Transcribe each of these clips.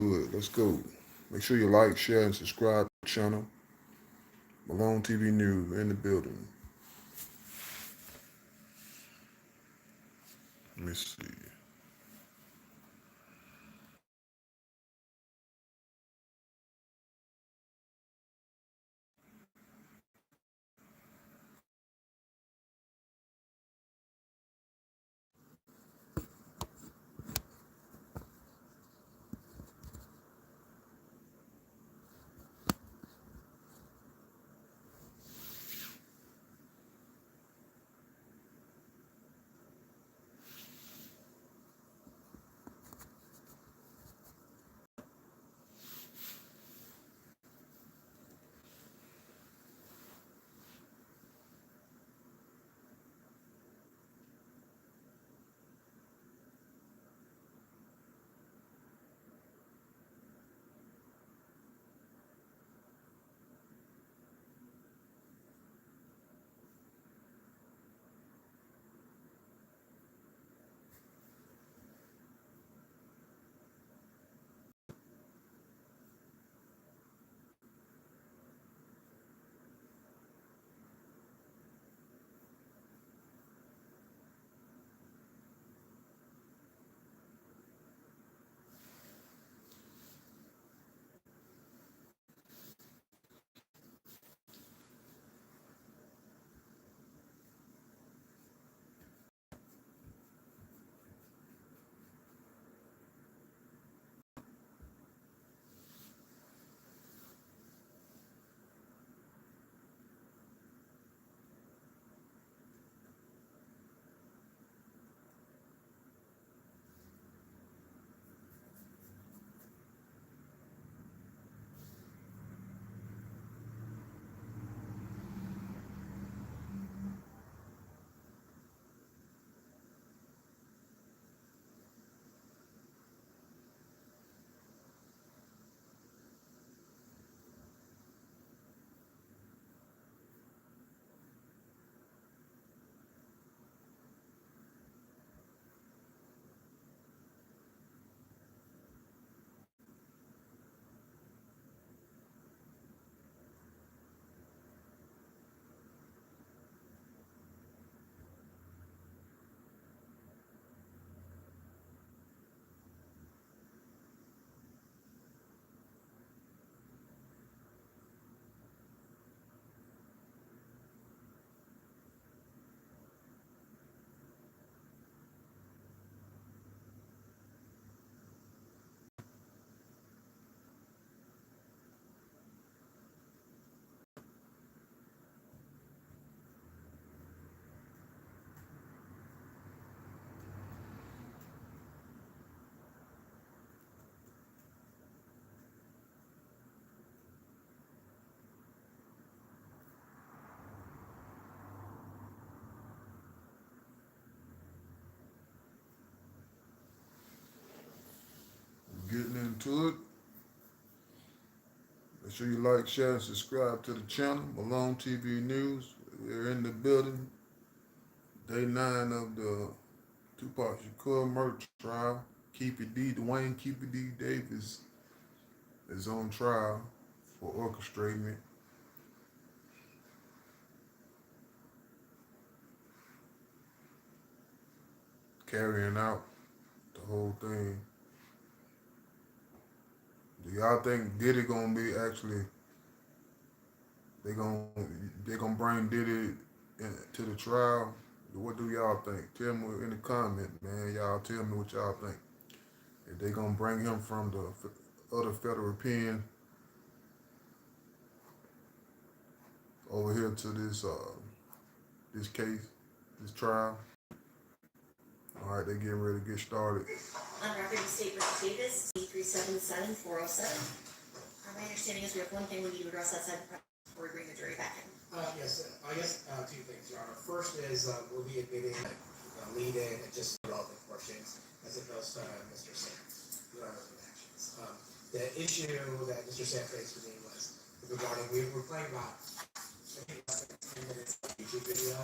Good. Let's go. Make sure you like, share, and subscribe to the channel. Malone TV News in the building. Let me see. Getting into it. Make sure you like, share, and subscribe to the channel. Malone TV News. We're in the building. Day 9 of the Tupac Shakur murder trial. Dwayne Keeper D. Davis is on trial for orchestrating it, carrying out the whole thing. Do y'all think Diddy gonna be actually? They gonna they gonna bring Diddy to the trial? What do y'all think? Tell me in the comment, man. Y'all tell me what y'all think. If they gonna bring him from the other federal pen over here to this case, this trial. All right, they getting ready to get started. On record, the state versus Davis, C377407. My understanding is we have one thing we need to address outside the press before we bring the jury back in. Yes, I guess two things, Your Honor. First is we'll be admitting lead in and just relevant questions as opposed to Mr. Sam, Your Honor's actions. The issue that Mr. Sam raised with me was regarding, we were playing about, I think, less than 10 minutes of YouTube video.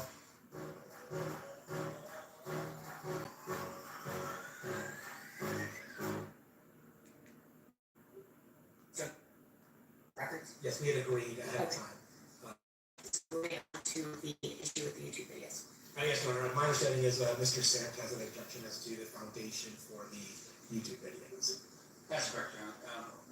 concerns. Yes, we had agreed ahead of Okay. time. Moving on to the issue with the YouTube videos. Yes, Your Honor, my understanding is Mr. Samp has an objection as to the foundation for the YouTube videos. That's correct, John.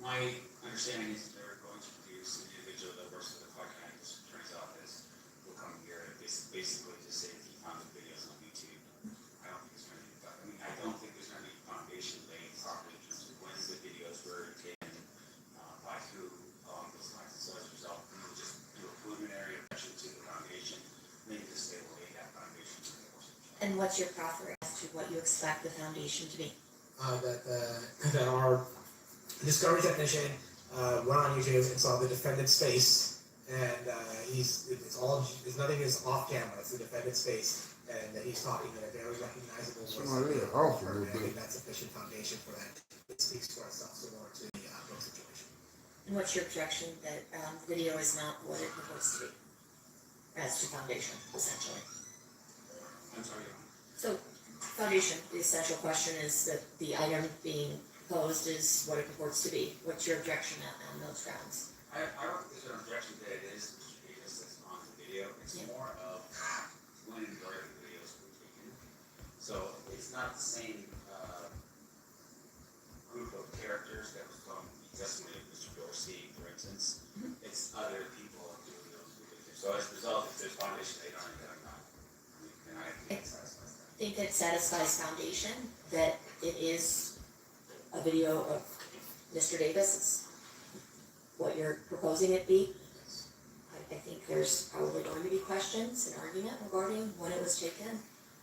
My understanding is that they're going to produce an individual that works for the Clark County District Attorney's Office will come here and basically just say that he found the videos on YouTube. I don't think it's going to be, I don't think there's going to be a foundation laid properly in terms of when the videos were taken, by who, along those lines. And so as a result, we will just do a preliminary objection to the foundation, maybe just say we'll lay that foundation for the course of the trial. And what's your proffer as to what you expect the foundation to be? That our discovery technician went on YouTube and saw the defendant's face, and nothing is off camera. It's the defendant's face, and that he's talking in a very recognizable voice. I think that's sufficient foundation for that. It speaks for itself similar to the book situation. And what's your objection that the video is not what it purports to be? As to foundation, essentially. I'm sorry, Your Honor. So, foundation, the essential question is that the item being posed is what it purports to be. What's your objection on those grounds? I don't think there's an objection that it is Mr. Davis that's on the video. It's more of when and where the videos were taken. So it's not the same group of characters that was from the testimony of Mr. Dorsey, for instance. It's other people doing those videos. So as a result, if there's foundation later on, then I'm not. And I think it satisfies that. I think it satisfies foundation that it is a video of Mr. Davis. It's what you're proposing it be. I think there's probably going to be questions and argument regarding when it was taken,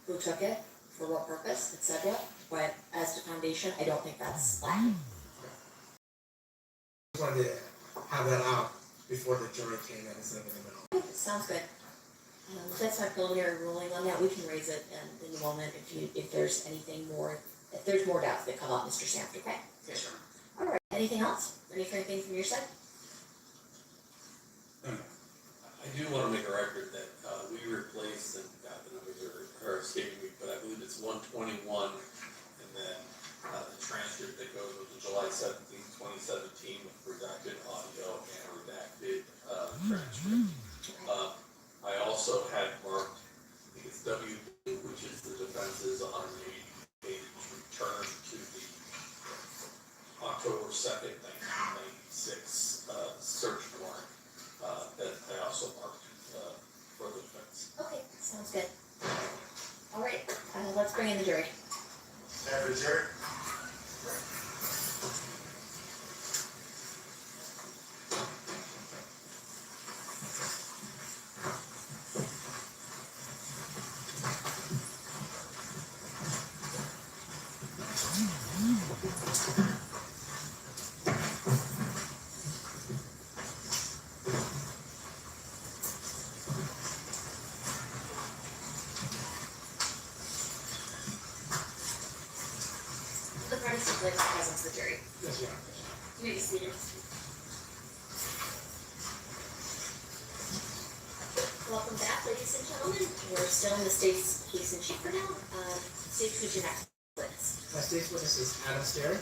who took it, for what purpose, etc. But as to foundation, I don't think that's lacking. I just wanted to have that out before the jury came in instead of in the middle. Sounds good. That's my preliminary ruling on that. We can raise it in a moment if there's anything more, if there's more doubts that come up, Mr. Samp, okay? Yes, Your Honor. All right, anything else? Anything from your side? I do want to make a record that we replaced, and the numbers are escaping me, but I believe it's 121, and then the transcript that goes with the July 17th, 2017 with redacted audio and redacted transcript. I also had marked, I think it's W, which is the defense's 180-page return to the October 2nd, 1996 search warrant. That I also marked for the defense. Okay, sounds good. All right, let's bring in the jury. Have the jury. The parties declare the presence of the jury. Yes, Your Honor. You may be seated. Welcome back, ladies and gentlemen. We're still in the state's case in chief for now. State, who's your next witness? My state's witness is Adam Sterry.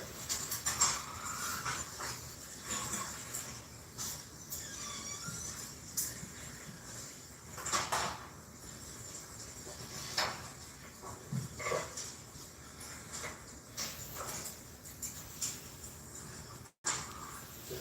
You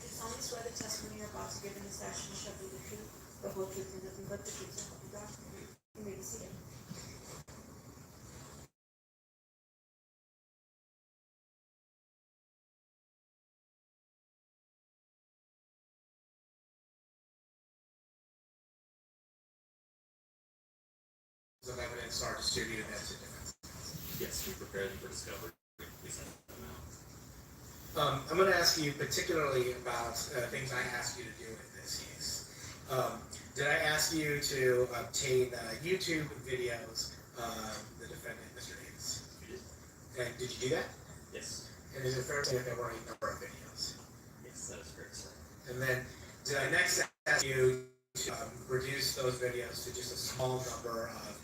do solemnly swear the testimony you're about to give in this action shall be the truth, the whole truth, and nothing but the truth, so help you God. You may be seated. Of evidence are distributed as to defense. Yes, we prepared for discovery. We sent them out. I'm going to ask you particularly about things I asked you to do in this case. Did I ask you to obtain YouTube videos of the defendant, Mr. Davis? You did? And did you do that? Yes. And is it fair to say that there were a number of videos? Yes, that is correct, sir. And then did I next ask you to reduce those videos to just a small number of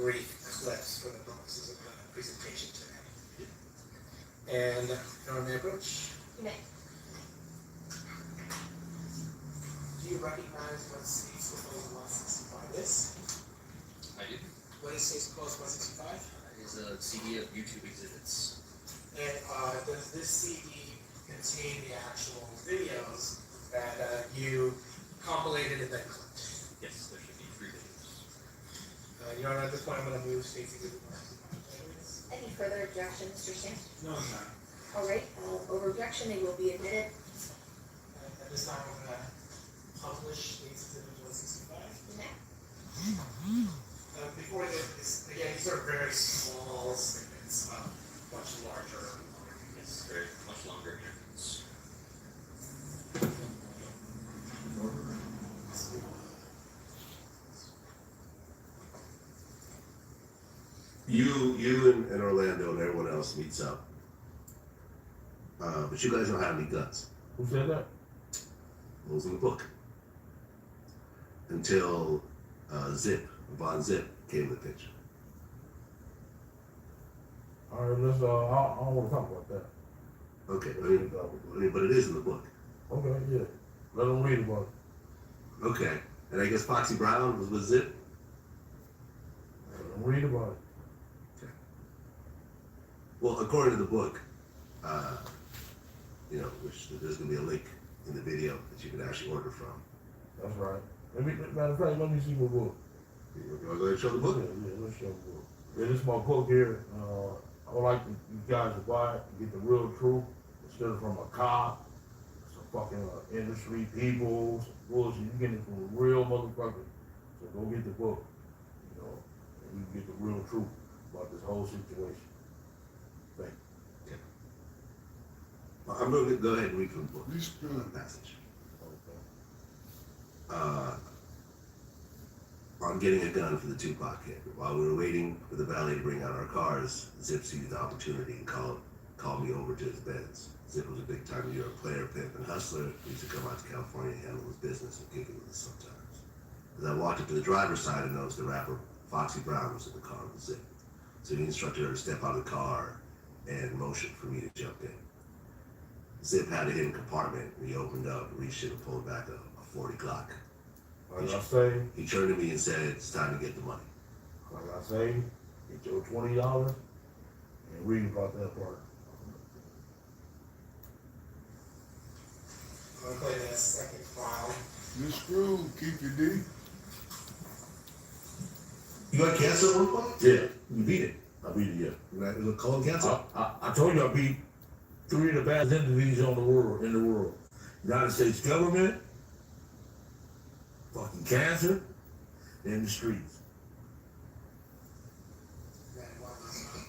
brief clips for the purposes of the presentation today. And may I approach? You may. Do you recognize what state's proposal 165 is? I do. What is state's proposal 165? It is a CD of YouTube exhibits. And does this CD contain the actual videos that you compilated and then clipped? Yes, there should be 3 videos. Your Honor, at this point I'm going to move state's exhibit 165. Any further objection, Mr. Singh? No, Your Honor. All right, over objection, it will be admitted. At this time I'm going to publish state's exhibit 165. You may. Before this, again, these are very small snippets, much larger. Yes, very much longer interviews. You and Orlando and everyone else meets up. But you guys don't have any guns. Who said that? It was in the book. Until Von Zip came in the picture. All right, let's. I don't want to talk about that. Okay, but it is in the book. Okay, yeah. Let them read about it. Okay, and I guess Foxy Brown was with Zip. Let them read about it. Well, according to the book, which there's gonna be a link in the video that you can actually order from. That's right. Matter of fact, let me see my book. You wanna go ahead and show the book? Yeah, let's show the book. Yeah, this is my book here. I would like you guys to buy it and get the real truth instead of from a cop, some fucking industry people, some bullshit. You get it from a real motherfucker. So go get the book, and you can get the real truth about this whole situation. Thank you. I'm going to go ahead and read from the book. This good. Passage. Okay. On getting a gun for the Tupac hit. While we were waiting for the valet to bring out our cars, Zip seized the opportunity and called me over to his Benz. Zip was a big-time New York player, pimp, and hustler. He used to come out to California and handle his business and kick it with us sometimes. As I walked up to the driver's side, I noticed the rapper Foxy Brown was in the car with Zip. So he instructed her to step out of the car and motioned for me to jump in. Zip had a hidden compartment, and he opened up, reached in, and pulled back a 40 Glock. Like I say, He turned to me and said, "It's time to get the money." get your $20 and read about that part. I'm going to play the second file. You screwed, keep your D. You got cancer at one point? Yeah, You beat it. I beat it, yeah. Right? It was colon cancer. I told you I beat 3 of the best entities in the world. United States government, fucking cancer, and the streets.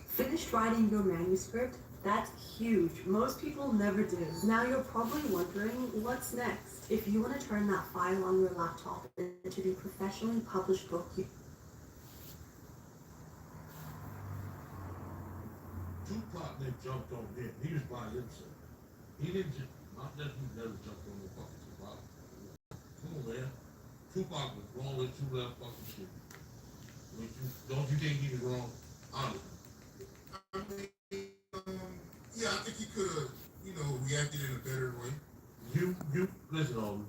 Finished writing your manuscript? That's huge. Most people never do. Now you're probably wondering, what's next? If you want to turn that file on your laptop into the professionally published book, Tupac then jumped on him. He was by himself. He didn't just, my nephew never jumped on the fucking Tupac. Come on, man. Tupac was wrong with 2 left fucking shit. Don't you think he was wrong? Honestly. Yeah, I think he could have, reacted in a better way. You listen on me.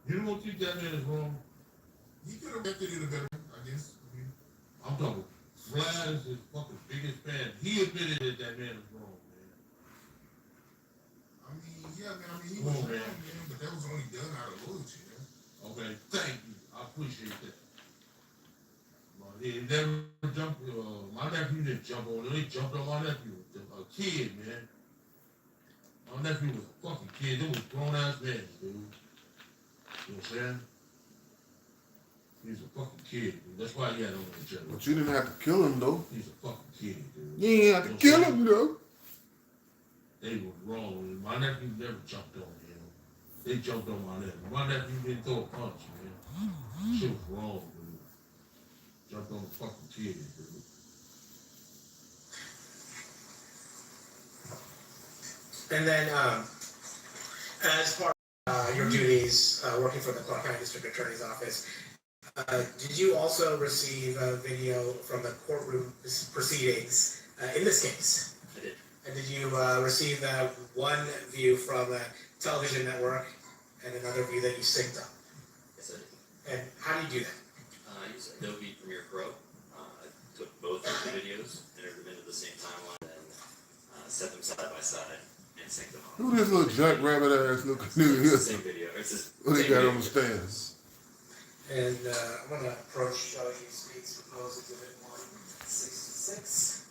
You don't think that man is wrong? He could have reacted in a better way, I guess. I'm talking. Vlad is his fucking biggest fan. He admitted that man is wrong, man. He was wrong, man, but that was only done out of loyalty, man. Okay, thank you. I appreciate that. But he never jumped. My nephew didn't jump on him. He jumped on my nephew, a kid, man. My nephew was a fucking kid. They was grown ass men, dude. You know what I'm saying? He's a fucking kid, dude. That's why he had on the general. But you didn't have to kill him, though. He's a fucking kid, dude. You ain't have to kill him, though. They were wrong. My nephew never jumped on him. They jumped on my nephew. My nephew didn't throw a punch, man. Shit was wrong, dude. Jumped on the fucking kid, dude. And then, as part of your duties working for the Clark County District Attorney's Office, Did you also receive a video from the courtroom proceedings in this case? I did. And did you receive one view from the television network and another view that you synced up? Yes, I did. And how do you do that? I use Adobe Premiere Pro. I took both of the videos, entered them into the same timeline, and set them side by side and synced them up. Who this little jackrabbit ass looking nigga It's the here? same video. It's the What he same got video. on the stand? And I'm going to approach Judge Speaks Proposed Exhibit 166.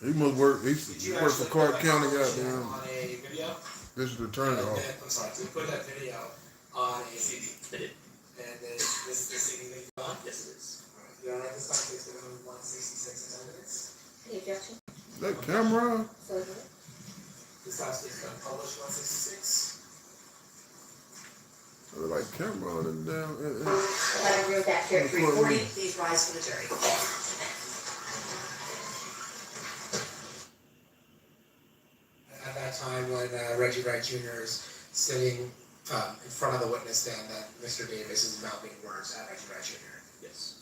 He must work. He Did you work for actually Clark put that County. conversation Goddamn on a video? district attorney And office. then, I'm sorry, to put that video on a CD. I did. And then this is the CD that you got? Yes, it is. Alright, you alright, this time takes 166 attendance. Any objection? That camera. So moved. This time it's going to publish 166. I look like camera on it down. Let him read back here at 3:40. Please rise for the jury. At that time when Reggie Wright Jr. is sitting in front of the witness stand, that Mr. Davis is mouthing words at Reggie Wright Jr. Yes.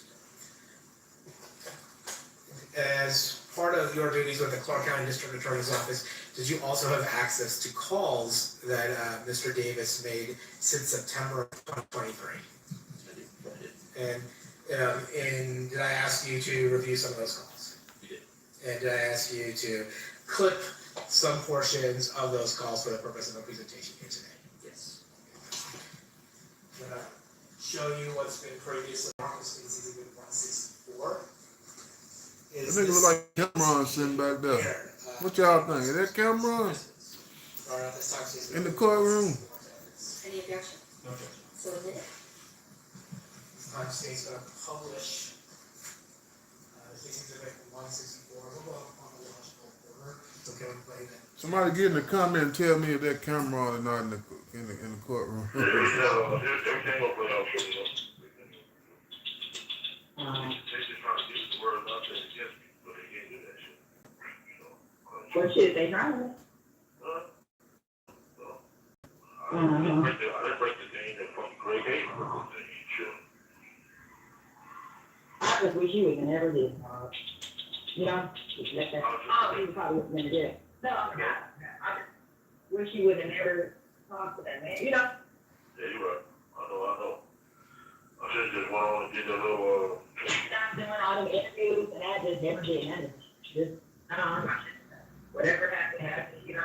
As part of your duties with the Clark County District Attorney's Office, did you also have access to calls that Mr. Davis made since September of 2023? I did. And did I ask you to review some of those calls? You did. And did I ask you to clip some portions of those calls for the purpose of the presentation here today? Yes. I'm gonna show you what's been previously on this exhibit 164. That nigga look like camera on sitting back there. Here, What y'all think? Is that camera on? or at this time, she's In the courtroom. Any objection? No objection. So admitted. This time state's gonna publish this exhibit 164. We'll go up on the logical order. So can we play that? Somebody get in the comment and tell me if that camera on or not in the courtroom. Everything will put out for you. They just trying to get the word out there against me, but they can't do that shit. So, What shit they trying? I didn't break the name that fucking Greg Hayes broke the name, shit. I just wish you would never did. You know, just let that. Oh, you probably wouldn't never did. No, I just wish you would have never talked to that man. You know. Yeah, you're right. I know. I should just went on and did a little, Stop doing all them interviews and I just never did nothing. Just, whatever happened, you know.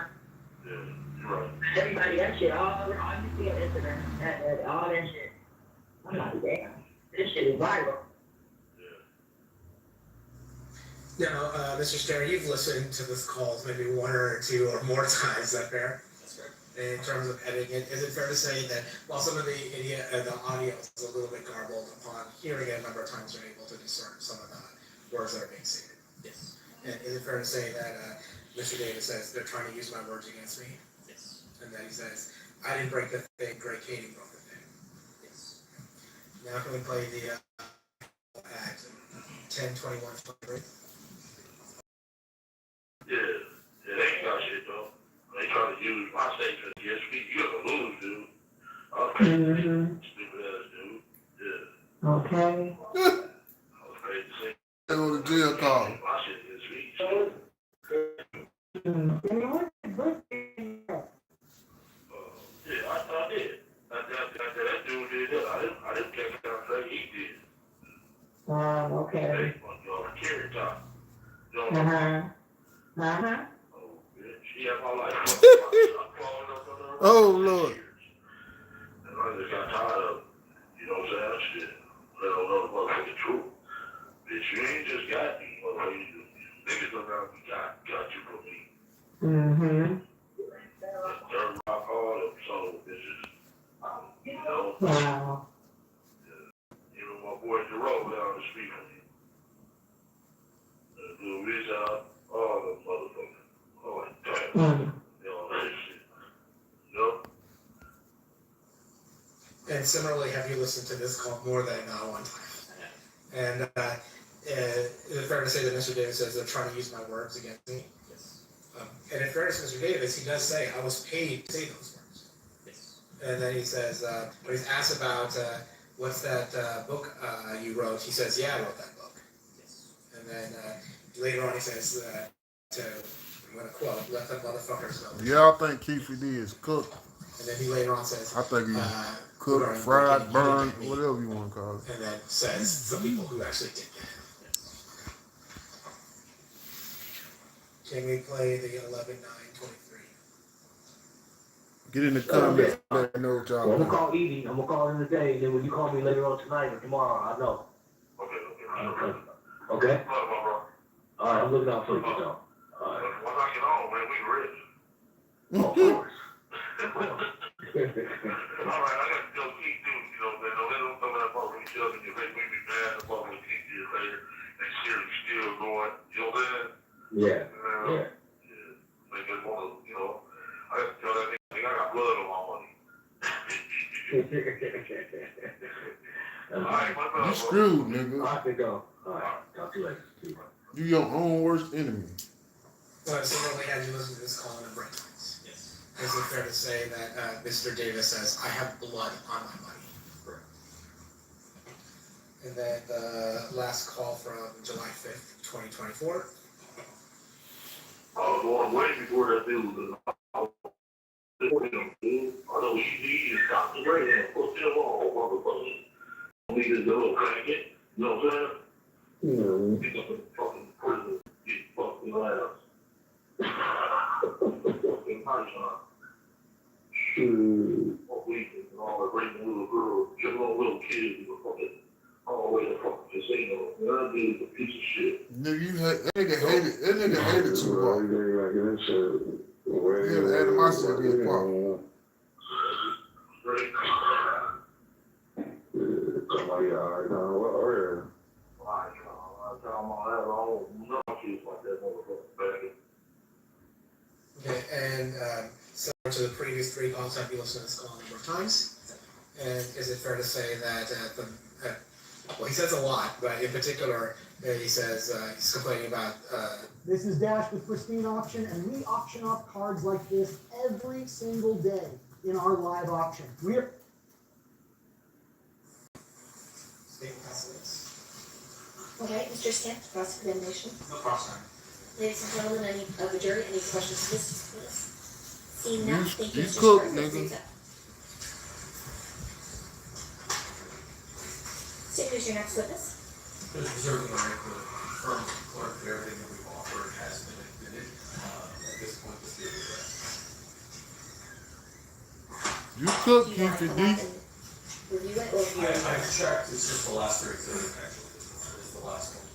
yeah, you're right. Everybody, that shit, all you see on Instagram, all that shit. I'm like, damn, this shit is viral. Now, Mr. Sterry, you've listened to this calls maybe one or two or more times, is that fair? That's correct. In terms of editing it, is it fair to say that while some of the audio is a little bit garbled, upon hearing it a number of times, you're able to discern some of the words that are being stated? Yes. And is it fair to say that Mr. Davis says they're trying to use my words against me? Yes. And that he says, I didn't break the thing, Greg Katie broke the thing. Yes. Now can we play the at 10:21:23? Yeah, they ain't got shit though. They trying to use my statement against me. You're gonna lose, dude. Stupid ass dude. Yeah. Okay. I was crazy to say They on the jail call. my shit against me. Yeah, I did. That dude did that. I didn't catch down say he did. Okay. Hey, on carry top. You know, oh, yeah, she had my life. I'm crawling up on her. Oh, Lord. And I just got tired of it. You know what I'm saying? Shit. Let her know the motherfucking truth. Bitch, you ain't just got me, motherfucker. Niggas around me got you for me. Third rock all them son of bitches. You know? Wow. Even my boy Jerome down the street from me. Blue Ridge out, all them motherfuckers. Oh, damn. You know that shit. You know? And similarly, have you listened to this call more than one time? And is it fair to say that Mr. Davis says they're trying to use my words against me? Yes. And in fairness to Mr. Davis, he does say, I was paid to say those words. Yes. And then he says, when he's asked about what's that book you wrote? He says, yeah, I wrote that book. Yes. And then later on he says, I'm gonna quote, let the motherfuckers know. Yeah, I think Keefe D is cooked. And then he later on says, I think he's we're cooked, gonna fried, break it, you didn't burned, get me. whatever you want to call it. And then says the people who actually did get him. Can we play the 11-9-23? Get in the comments. Let me know what y'all I'm gonna think. call Edie. I'm gonna call her today, and then when you call me later on tonight or tomorrow, I know. Okay. Okay. All right, I'm looking out for you, though. All right. When I get home, man, we rich. Of course. All right, I got to go eat too, you know, man. Don't let them come out about each other. You make me be mad about what he did later. And shit is still going. You know what I'm saying? Yeah. Yeah. Make it want to, you know. I have to tell that nigga, I got blood on my money. All right, what's up, You bro? screwed, nigga. I have to go. All right. Talk to you later. You your own worst enemy. So similarly, had you listened to this call in a break times? Yes. Is it fair to say that Mr. Davis says, I have blood on my money? Correct. And then the last call from July 5th, 2024. I was going way before that dude was I know he is concentrating and put them on, motherfucker. We just go crank it. You know what I'm saying? He's up in fucking prison. Get fucking ass. Fucking nice, huh? Shoot. Weekends and all that raping little girls, killing little kids, you fucking all the way to fucking casino. That dude's a piece of shit. Nigga, that nigga hated Tupac. He had animosity against Pac. Straight. Okay, and similar to the previous three calls, have you listened to this call a number of times? And is it fair to say that well, he says a lot, but in particular, he says he's complaining about. This is Dash with Pristine Auction, and we auction off cards like this every single day in our live auction. We're Okay, Mr. Stamp, cross examination. No problem. Ladies and gentlemen, any of the jury, any questions for this witness? Seeing none, thank you, You Mr. cook, Shakur. nigga. State who's your next witness. Just reserving the right to confirm with the clerk that everything that we've offered has been admitted. At this point, this is the You cook, Do you want to Keefe come D. back and review it, or do you? I've checked, it's just the last 33, actually, it's the last one.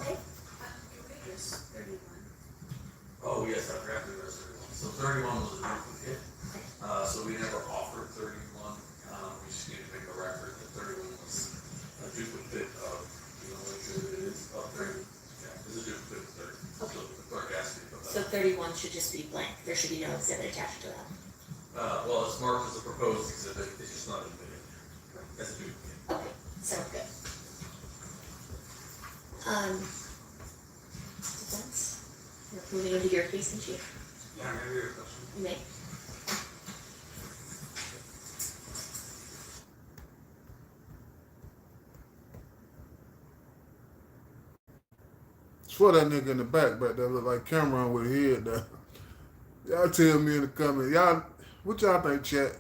Okay, Can we just 31? Oh, yes, I forgot the rest of it. So 31 was a duplicate, so we never offered 31, we just need to make a record that 31 was a duplicate of, you know, which it is of 30, yeah, it's a duplicate of 30. So the clerk asked me to put so that. 31 should just be blank, there should be no exhibit attached to that. Well, it's marked as a proposed exhibit, it's just not admitted as a duplicate. Okay, sounds good. Defense, we're moving into your case in chief. Yeah, maybe your question. You may. Swear that nigga in the back there look like Cameron with a head down. Y'all tell me in the comments. Y'all, what y'all think, chat?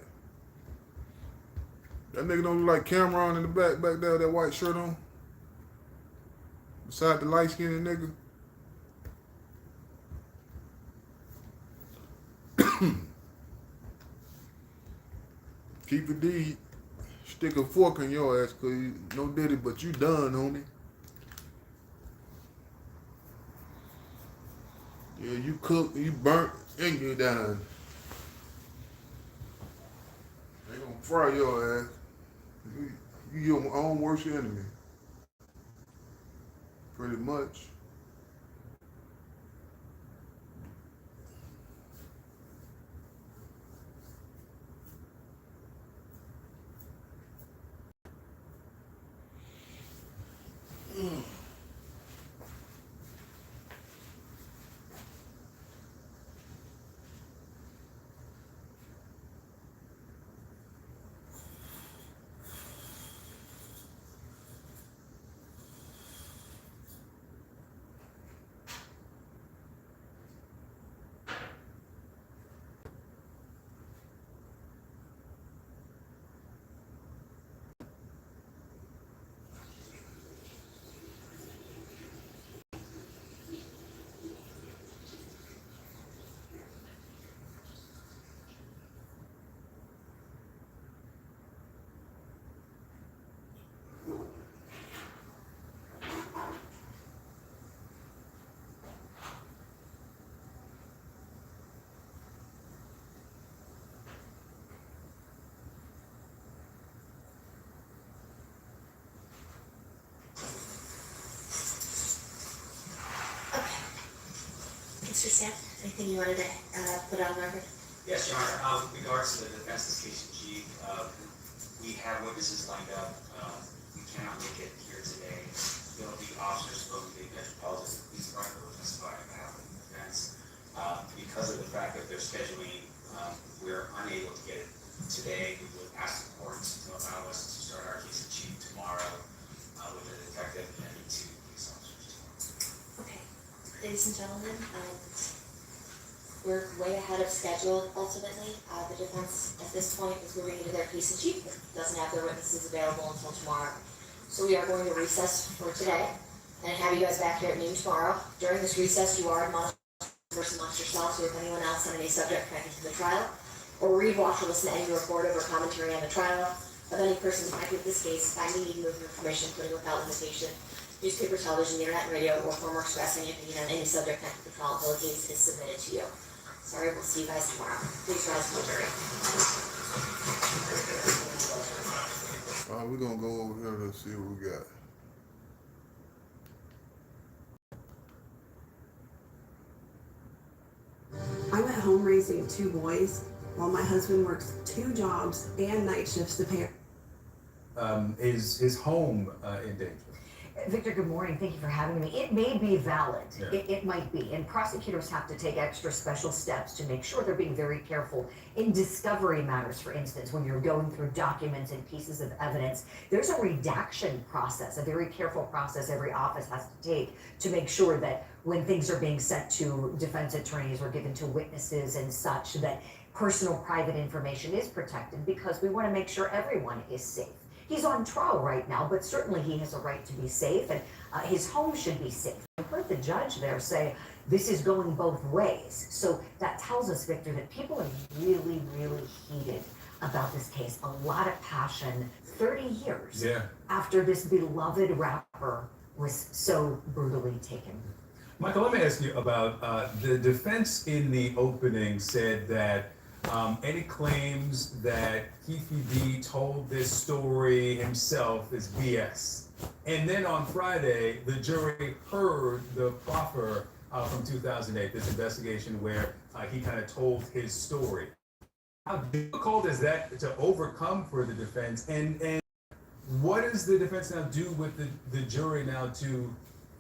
That nigga don't look like Cameron in the back there with that white shirt on? Beside the light-skinned nigga? Keep it D. Stick a fork in your ass, cause you no did it, but you done, homie. Yeah, you cooked, you burnt, and you done. They gonna fry your ass. You your own worst enemy. Pretty much. Mr. Sam, anything you wanted to put on record? Yes, Your Honor. With regards to the defense's case in chief, we have witnesses lined up. We cannot make it here today. There will be officers from the Metropolitan Police Department who will testify on behalf of the defense. Because of the fact that they're scheduling, we're unable to get it today. We would ask the court to allow us to start our case in chief tomorrow with a detective and 2 police officers tomorrow. Okay, ladies and gentlemen, we're way ahead of schedule ultimately. The defense at this point is moving into their case in chief. It doesn't have their witnesses available until tomorrow. So we are going to recess for today and have you guys back here at noon tomorrow. During this recess, you are admonished to converse amongst yourselves with anyone else on any subject connected to the trial, or read, watch, or listen to any recorded or commentary on the trial of any person connected with this case by any medium of information, including without limitation, newspaper, television, internet, and radio, or form or express any opinion on any subject connected to the trial until the case is submitted to you. Sorry, we'll see you guys tomorrow. Please rise for the jury. We're gonna go over here to see what we got. I'm at home raising 2 boys while my husband works 2 jobs and night shifts to pay. Is his home in danger? Victor, good morning. Thank you for having me. It may be valid. Yeah. It might be. And prosecutors have to take extra special steps to make sure they're being very careful in discovery matters. For instance, when you're going through documents and pieces of evidence, there's a redaction process, a very careful process every office has to take to make sure that when things are being sent to defense attorneys or given to witnesses and such, that personal private information is protected, because we want to make sure everyone is safe. He's on trial right now, but certainly he has a right to be safe, and his home should be safe. I heard the judge there say this is going both ways. So that tells us, Victor, that people are really, really heated about this case. A lot of passion 30 years after this beloved rapper was so brutally taken. Michael, let me ask you about the defense in the opening said that any claims that Keefe D told this story himself is BS. And then on Friday, the jury heard the proffer from 2008, this investigation where he kind of told his story. How difficult is that to overcome for the defense? And what does the defense now do with the jury now to,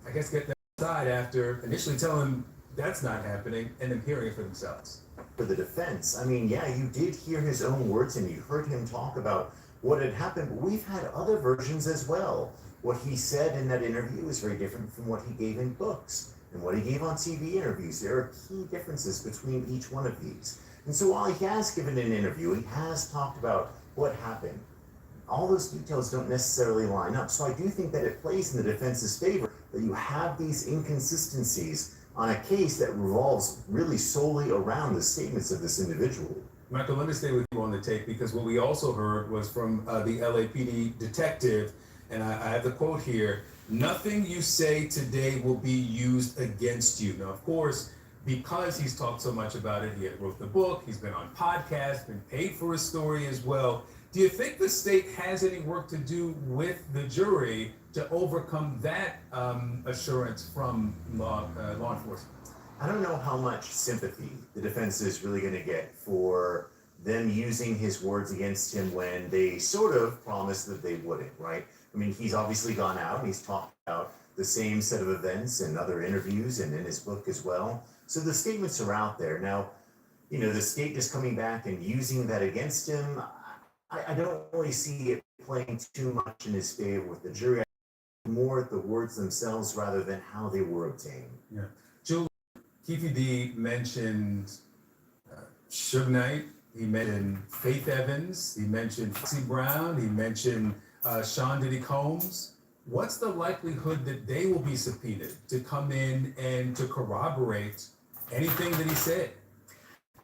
I guess, get that side after initially telling them that's not happening and then hearing it for themselves? For the defense, I mean, yeah, you did hear his own words and you heard him talk about what had happened, but we've had other versions as well. What he said in that interview is very different from what he gave in books and what he gave on TV interviews. There are key differences between each one of these. And so while he has given an interview, he has talked about what happened. All those details don't necessarily line up. So I do think that it plays in the defense's favor that you have these inconsistencies on a case that revolves really solely around the statements of this individual. Michael, let me stay with you on the tape, because what we also heard was from the LAPD detective, and I have the quote here: "Nothing you say today will be used against you." Now, of course, because he's talked so much about it, he wrote the book, he's been on podcasts, been paid for his story as well. Do you think the state has any work to do with the jury to overcome that assurance from law enforcement? I don't know how much sympathy the defense is really going to get for them using his words against him when they sort of promised that they wouldn't, right? I mean, he's obviously gone out and he's talked about the same set of events in other interviews and in his book as well. So the statements are out there. Now, you know, the state just coming back and using that against him, I don't really see it playing too much in his favor with the jury. More at the words themselves rather than how they were obtained. Yeah. Julie, Keefe D mentioned Suge Knight, he mentioned Faith Evans, he mentioned Foxy Brown, he mentioned Sean Diddy Combs. What's the likelihood that they will be subpoenaed to come in and to corroborate anything that he said?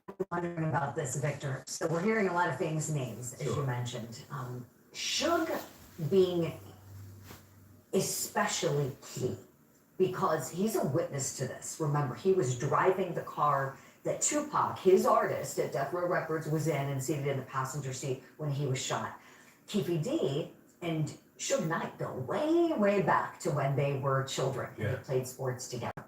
I'm wondering about this, Victor. So we're hearing a lot of famous names, as you mentioned. Suge being especially key because he's a witness to this. Remember, he was driving the car that Tupac, his artist at Death Row Records, was in and seated in the passenger seat when he was shot. Keefe D and Suge Knight go way, way back to when they were children and they played sports together.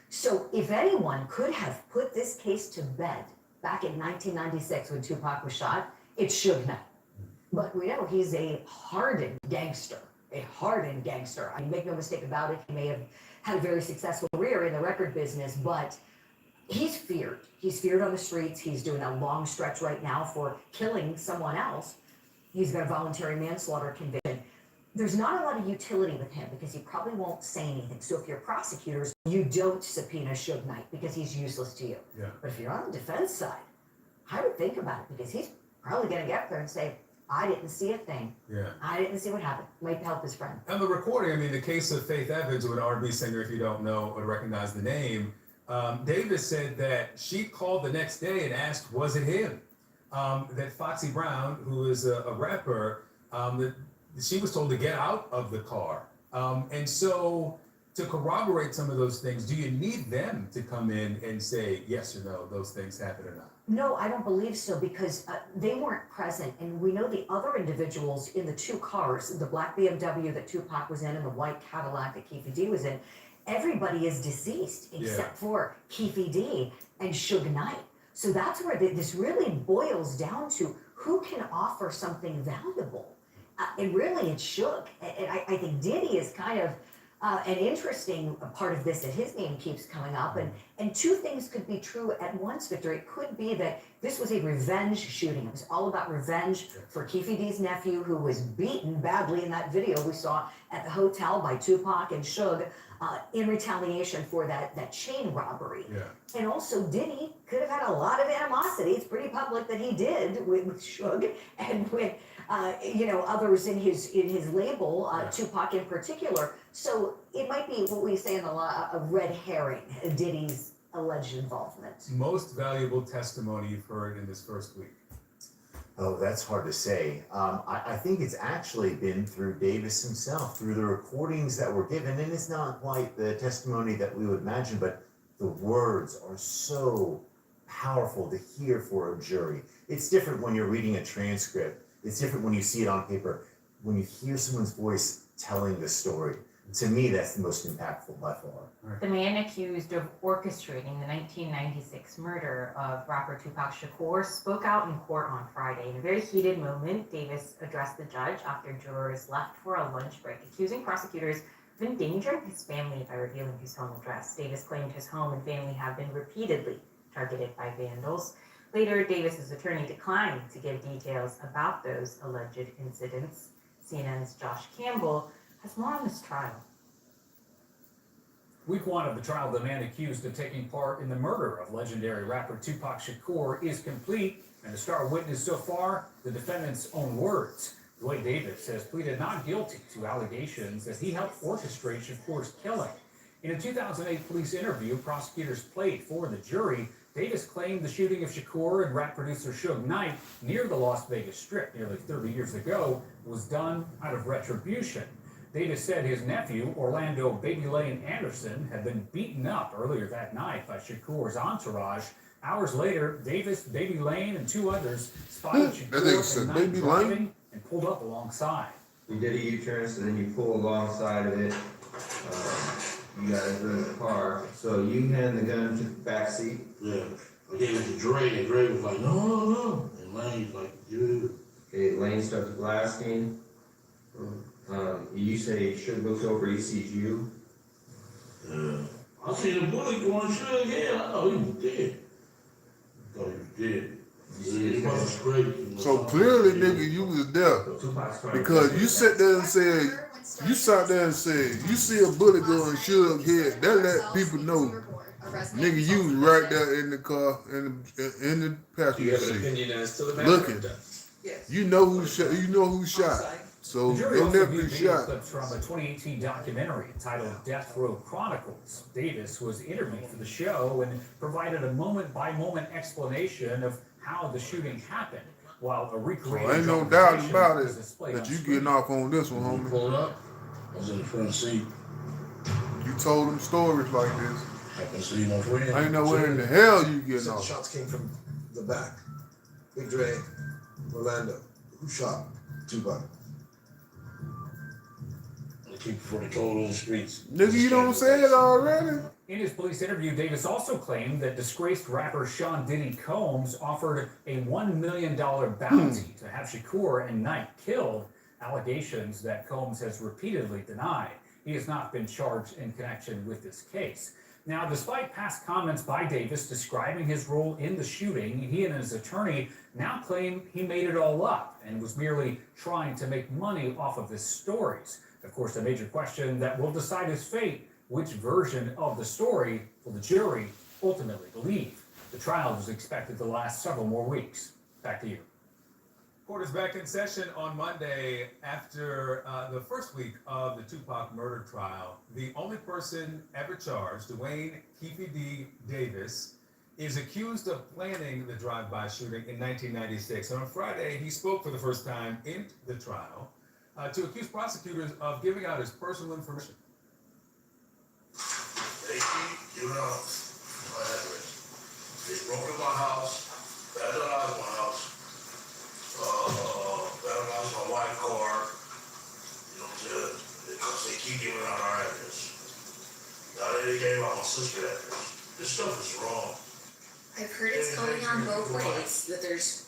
So if anyone could have put this case to bed back in 1996 when Tupac was shot, it's Suge Knight. But we know he's a hardened gangster, I mean, make no mistake about it, he may have had a very successful career in the record business, but he's feared. He's feared on the streets. He's doing a long stretch right now for killing someone else. He's got a voluntary manslaughter conviction. There's not a lot of utility with him because he probably won't say anything. So if you're prosecutors, you don't subpoena Suge Knight because he's useless to you. Yeah. But if you're on the defense side, I would think about it because he's probably going to get up there and say, I didn't see a thing. Yeah. I didn't see what happened. Might help his friend. And the recording, I mean, the case of Faith Evans, an R&B singer, if you don't know or recognize the name, Davis said that she called the next day and asked, was it him? That Foxy Brown, who is a rapper, that she was told to get out of the car. And so to corroborate some of those things, do you need them to come in and say yes or no, those things happen or not? No, I don't believe so because they weren't present. And we know the other individuals in the two cars, the black BMW that Tupac was in and the white Cadillac that Keefe D was in, everybody is deceased except for Keefe D and Suge Knight. So that's where this really boils down to who can offer something valuable. And really it's Suge. And I think Diddy is kind of an interesting part of this that his name keeps coming up. And two things could be true at once, Victor. It could be that this was a revenge shooting. It was all about revenge for Keefe D's nephew, who was beaten badly in that video we saw at the hotel by Tupac and Suge in retaliation for that chain robbery. Yeah. And also Diddy could have had a lot of animosity. It's pretty public that he did with Suge and with others in his label, Tupac in particular. So it might be what we say in the law, a red herring, Diddy's alleged involvement. Most valuable testimony you've heard in this first week? Oh, that's hard to say. I think it's actually been through Davis himself, through the recordings that were given, and it's not quite the testimony that we would imagine, but the words are so powerful to hear for a jury. It's different when you're reading a transcript. It's different when you see it on paper. When you hear someone's voice telling the story, to me, that's the most impactful by far. The man accused of orchestrating the 1996 murder of rapper Tupac Shakur spoke out in court on Friday. In a very heated moment, Davis addressed the judge after jurors left for a lunch break, accusing prosecutors of endangering his family by revealing his home address. Davis claimed his home and family have been repeatedly targeted by vandals. Later, Davis's attorney declined to give details about those alleged incidents. CNN's Josh Campbell has more on this trial. Week one of the trial, the man accused of taking part in the murder of legendary rapper Tupac Shakur is complete, and the star witness so far, the defendant's own words. Dwight Davis has pleaded not guilty to allegations that he helped orchestrate Shakur's killing. In a 2008 police interview prosecutors played for the jury, Davis claimed the shooting of Shakur and rap producer Suge Knight near the Las Vegas Strip nearly 30 years ago was done out of retribution. Davis said his nephew, Orlando Baby Lane Anderson, had been beaten up earlier that night by Shakur's entourage. Hours later, Davis, Baby Lane, and two others spotted Shakur and Knight driving and pulled up alongside. You did a U-turn, so then you pull alongside of it. You guys are in the car, so you hand the gun to the back seat. Yeah, I gave it to Dre, and Dre was like, no, and Lane's like, dude. Okay, Lane starts blasting. You say Suge looks over, he sees you. Yeah, I seen a bullet going Suge again. I thought he was dead. I thought he was dead. He was crazy. So clearly, nigga, you was there because you sat there and said, you see a bullet go in Suge's head. That let people know, nigga, you was right there in the car in the passenger seat. Opinion as to the matter looking. of death? You know who shot. You know who shot. So The jury your also nephew viewed video shot. clips from a 2018 documentary titled Death Row Chronicles. Davis was interviewed for the show and provided a moment-by-moment explanation of how the shooting happened, while a recreation Ain't no doubt about it that you getting off on this one, homie. Pulled up. I was in the front seat. You told them stories like this. I can see my friend. Ain't nowhere in the hell you getting off. Shots came from the back. Big Dre, Orlando. Who shot Tupac? keep before they go to the streets. Nigga, you don't say it already. In his police interview, Davis also claimed that disgraced rapper Sean Diddy Combs offered a $1 million bounty to have Shakur and Knight killed, allegations that Combs has repeatedly denied. He has not been charged in connection with this case. Now, despite past comments by Davis describing his role in the shooting, he and his attorney now claim he made it all up and was merely trying to make money off of his stories. Of course, a major question that will decide his fate: which version of the story will the jury ultimately believe? The trial is expected to last several more weeks. Back to you. Court is back in session on Monday after the first week of the Tupac murder trial. The only person ever charged, Dwayne Keefe D. Davis, is accused of planning the drive-by shooting in 1996. On Friday, he spoke for the first time in the trial to accuse prosecutors of giving out his personal information. They keep giving out my address. They broke in my house, vandalized my house, vandalized my wife's car. You know what I'm saying? Because they keep giving out our address. Now they gave out my sister's address. This stuff is wrong. I've heard it's going on both ways, that there's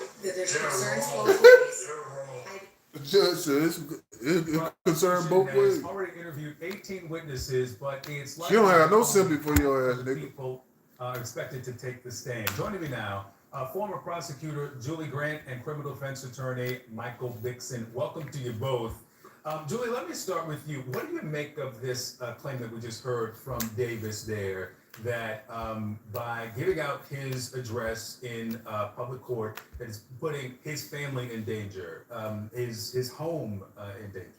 concerns wrong. both ways. They're wrong. The judge says it's concerned both ways. Has already interviewed 18 witnesses, but it's She don't have no likely sympathy for your ass, nigga. people are expected to take the stand. Joining me now, former prosecutor Julie Grant and criminal defense attorney Michael Dixon. Welcome to you both. Julie, let me start with you. What do you make of this claim that we just heard from Davis there, that by giving out his address in public court, that is putting his family in danger, his home in danger?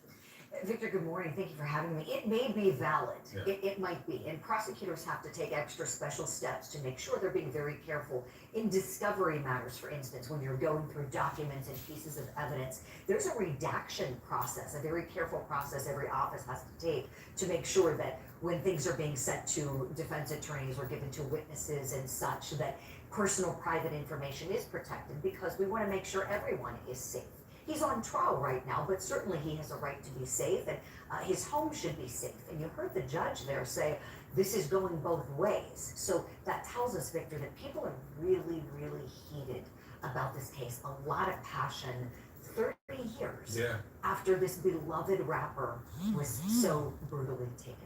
Victor, good morning. Thank you for having me. It may be valid. Yeah. It might be. And prosecutors have to take extra special steps to make sure they're being very careful in discovery matters. For instance, when you're going through documents and pieces of evidence, there's a redaction process, a very careful process every office has to take to make sure that when things are being sent to defense attorneys or given to witnesses and such, that personal private information is protected, because we want to make sure everyone is safe. He's on trial right now, but certainly he has a right to be safe, and his home should be safe. And you heard the judge there say this is going both ways. So that tells us, Victor, that people are really, really heated about this case. A lot of passion. 30 years after this beloved rapper was so brutally taken.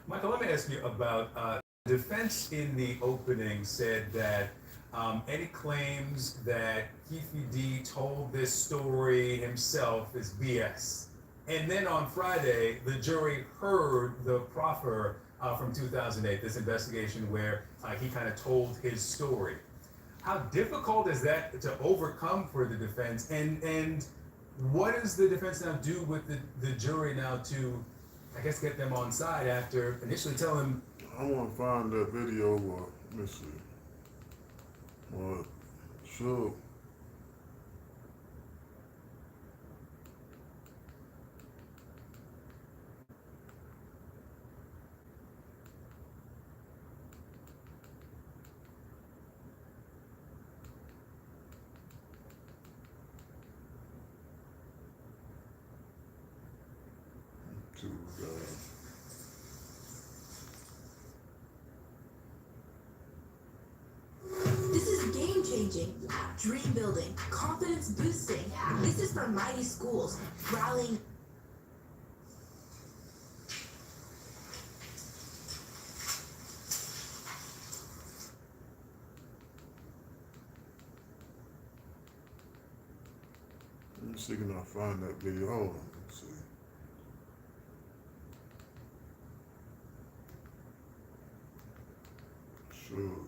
Michael, let me ask you about defense in the opening said that any claims that Keefe D told this story himself is BS. And then on Friday, the jury heard the proffer from 2008, this investigation where he kind of told his story. How difficult is that to overcome for the defense? And what does the defense now do with the jury now to, I guess, get them on side after initially telling? I want to find that video. Let me see. Well, sure. This is game changing, dream building, confidence boosting. This is for mighty schools rallying. Let me see if I can find that video. Hold on. Let's see. Sure.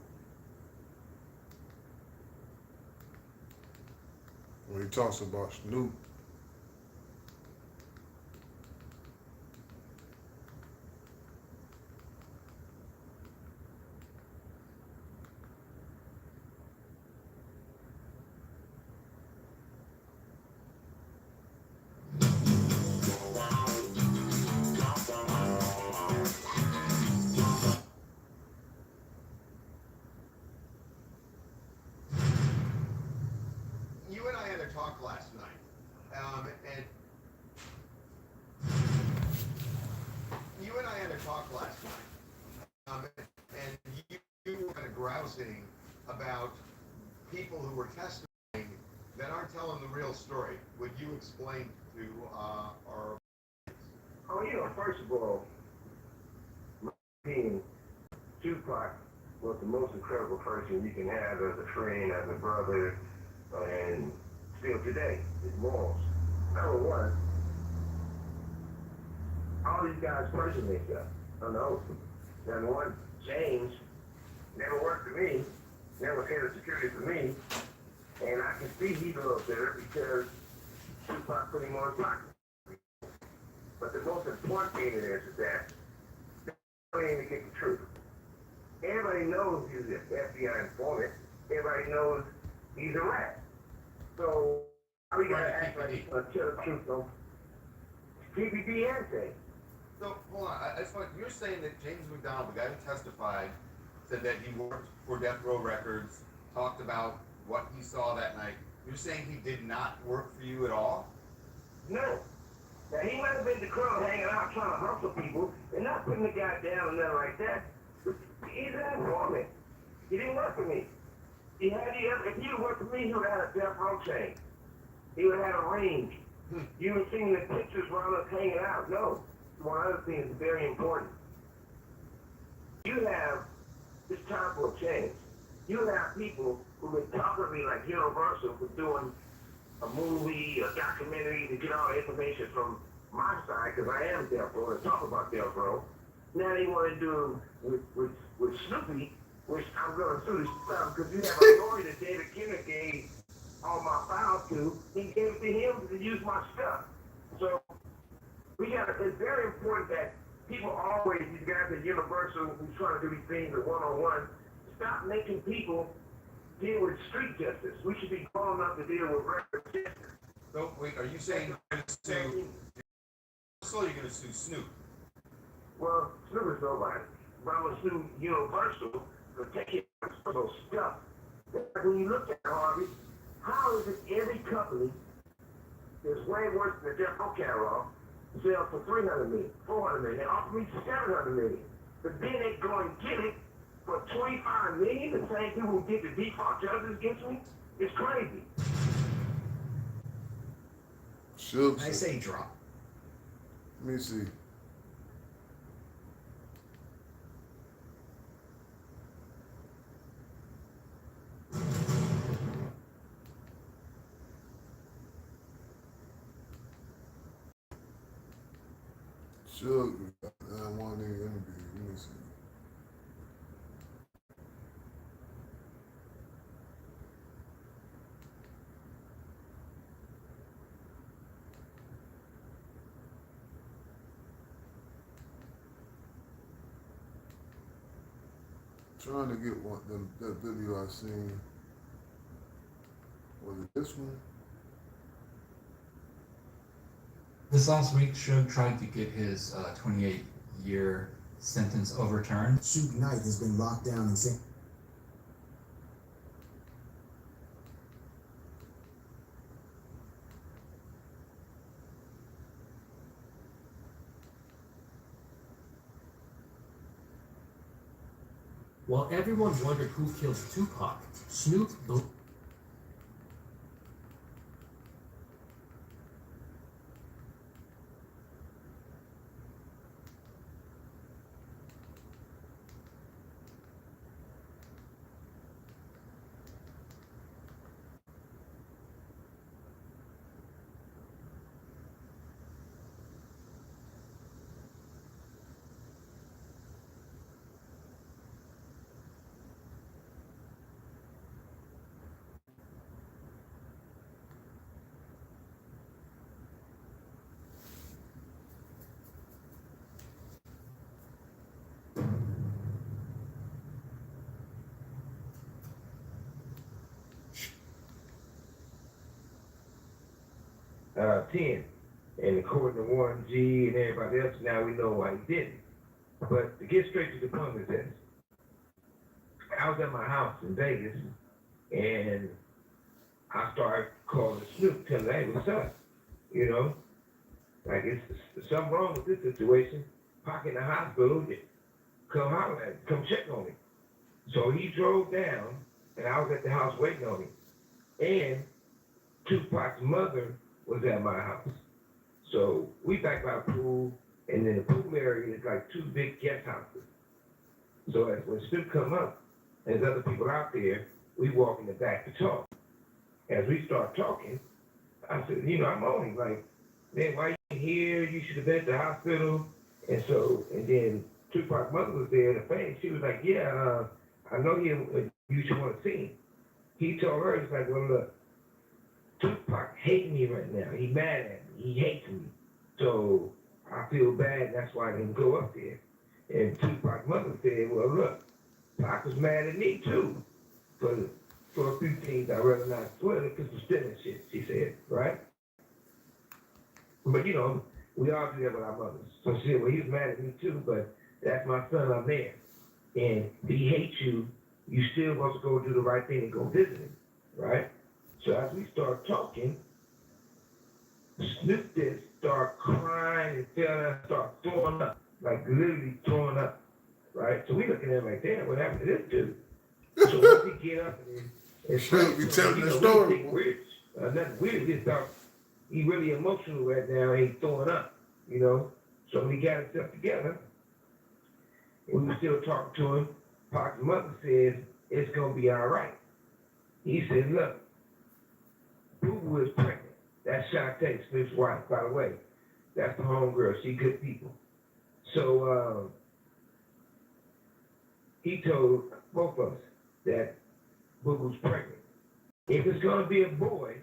When he talks about Snoop. You and I had a talk last night. talk last night, and you were kind of grousing about people who were testifying that aren't telling the real story. Would you explain to our... Oh, first of all, my opinion, Tupac was the most incredible person you can have as a friend, as a brother, and still today, his morals. Number one, all these guys personally stuff. I know. Number one, James never worked for me, never head of security for me, and I can see he's a little bitter because Tupac put him on his pocket. But the most important thing is that they're to get the truth. Everybody knows he's an FBI informant. Everybody knows he's a rat. So how we gotta act like he's gonna tell the truth on TPP and say. So, hold on, I just want, you're saying that James McDonald, the guy who testified, said that he worked for Death Row Records, talked about what he saw that night. You're saying he did not work for you at all? No. Now, he might have been the crowd hanging out trying to hustle people and not putting the guy down or nothing like that. He's an informant. He didn't work for me. If he'd have worked for me, he would have had a death row chain. He would have had a range. You would have seen the pictures around us hanging out. No. One other thing is very important. You have this type of change. You have people who would talk to me like Universal for doing a movie, a documentary to get all the information from my side, because I am Death Row, and talk about Death Row. Now they want to do with Snoopy, which I'm going to sue this stuff, because you have a lawyer that David Kinner gave all my files to. He gave it to him to use my stuff. So it's very important that people always, these guys at Universal who's trying to do these things at one-on-one, stop making people deal with street justice. We should be grown up to deal with regular justice. So, wait, are you saying you're going to sue Universal or you're going to sue Snoop? Well, Snoop is nobody. But I'm going to sue Universal for taking personal stuff. When you look at it, Harvey, how is it every company is way worse than the Death Row catalog sells for $300 million, $400 million, they offer me $700 million. But then they go and get it for $25 million, the same people who get the default judges against me? It's crazy. Shook. I say drop. Let me see. Shook, I want to interview. Let me see. Trying to get that video I seen. Was it this one? This last week, Suge tried to get his 28-year sentence overturned. Suge Knight has been locked down in St. While everyone wondered who killed Tupac, Snoop $10. And according to Warren G and everybody else, now we know why he did it. But to get straight to the point with this, I was at my house in Vegas, and I started calling Snoop, telling him, hey, what's up? You know, like it's something wrong with this situation. Pac in the hospital, come holler at me, come check on me. So he drove down, and I was at the house waiting on him. And Tupac's mother was at my house. So we back by the pool, and then the pool area is like two big guest houses. So as when Snoop come up, and there's other people out there, we walk in the back to talk. As we start talking, I said, I'm on him, like, man, why you ain't here? You should have been at the hospital. And then Tupac's mother was there in the fan. She was like, yeah, I know you should want to see him. He told her, he's like, well, look, Tupac hates me right now. He mad at me. He hates me. So I feel bad. That's why I didn't go up there. And Tupac's mother said, well, look, Pac was mad at me too. For a few things I'd rather not swear because of stealing shit, she said, right? But we all do that with our mothers. So she said, well, he was mad at me too, but that's my son, I'm there. And if he hates you, you still want to go do the right thing and go visit him, right? So as we start talking, Snoop did start crying and start throwing up, like literally throwing up, right? So we looking at him like, damn, what happened to this dude? So once he get up and Should be telling the story. Nothing weird, just thought he really emotional right now and he's throwing up, So when he got himself together, we were still talking to him. Pac's mother says, it's gonna be all right. He said, look, Boo-Boo is pregnant. That's Shantae, Snoop's wife, by the way. That's the homegirl. She good people. So he told both of us that Boo-Boo's pregnant. If it's gonna be a boy,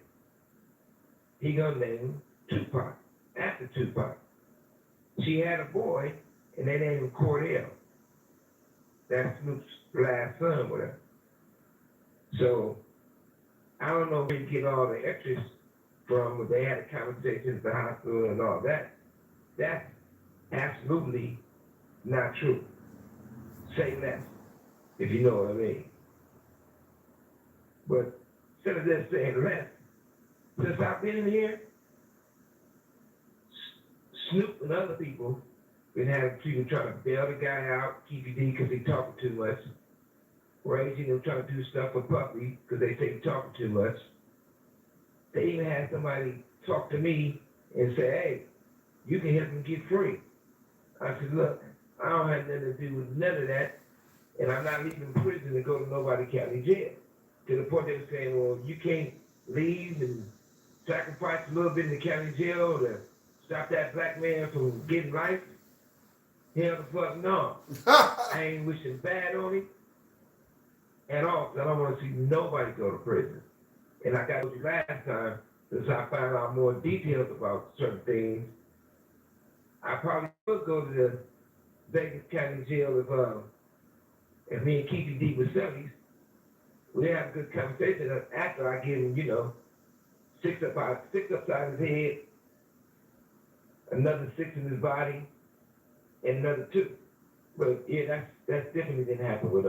he gonna name him Tupac, after Tupac. She had a boy, and they named him Cordell. That's Snoop's last son, whatever. So I don't know where you get all the extras from, but they had a conversation at the hospital and all that. That's absolutely not true. Say less, if you know what I mean. But instead of just saying less, since I've been in here, Snoop and other people been having people trying to bail the guy out, TPD, because he talking too much. Raising him trying to do stuff with Puffy because they say he's talking too much. They even had somebody talk to me and say, hey, you can help him get free. I said, look, I don't have nothing to do with none of that, and I'm not leaving prison to go to nobody county jail. To the point they were saying, well, you can't leave and sacrifice a little bit in the county jail to stop that black man from getting life. Hell the fuck no. I ain't wishing bad on him at all, because I don't want to see nobody go to prison. And like I told you last time, since I found out more details about certain things, I probably would go to the Vegas County Jail if me and Keefy D were sellies. We have a good conversation after I give him, 6 upside his head, another 6 in his body, and another 2. But yeah, that's definitely didn't happen with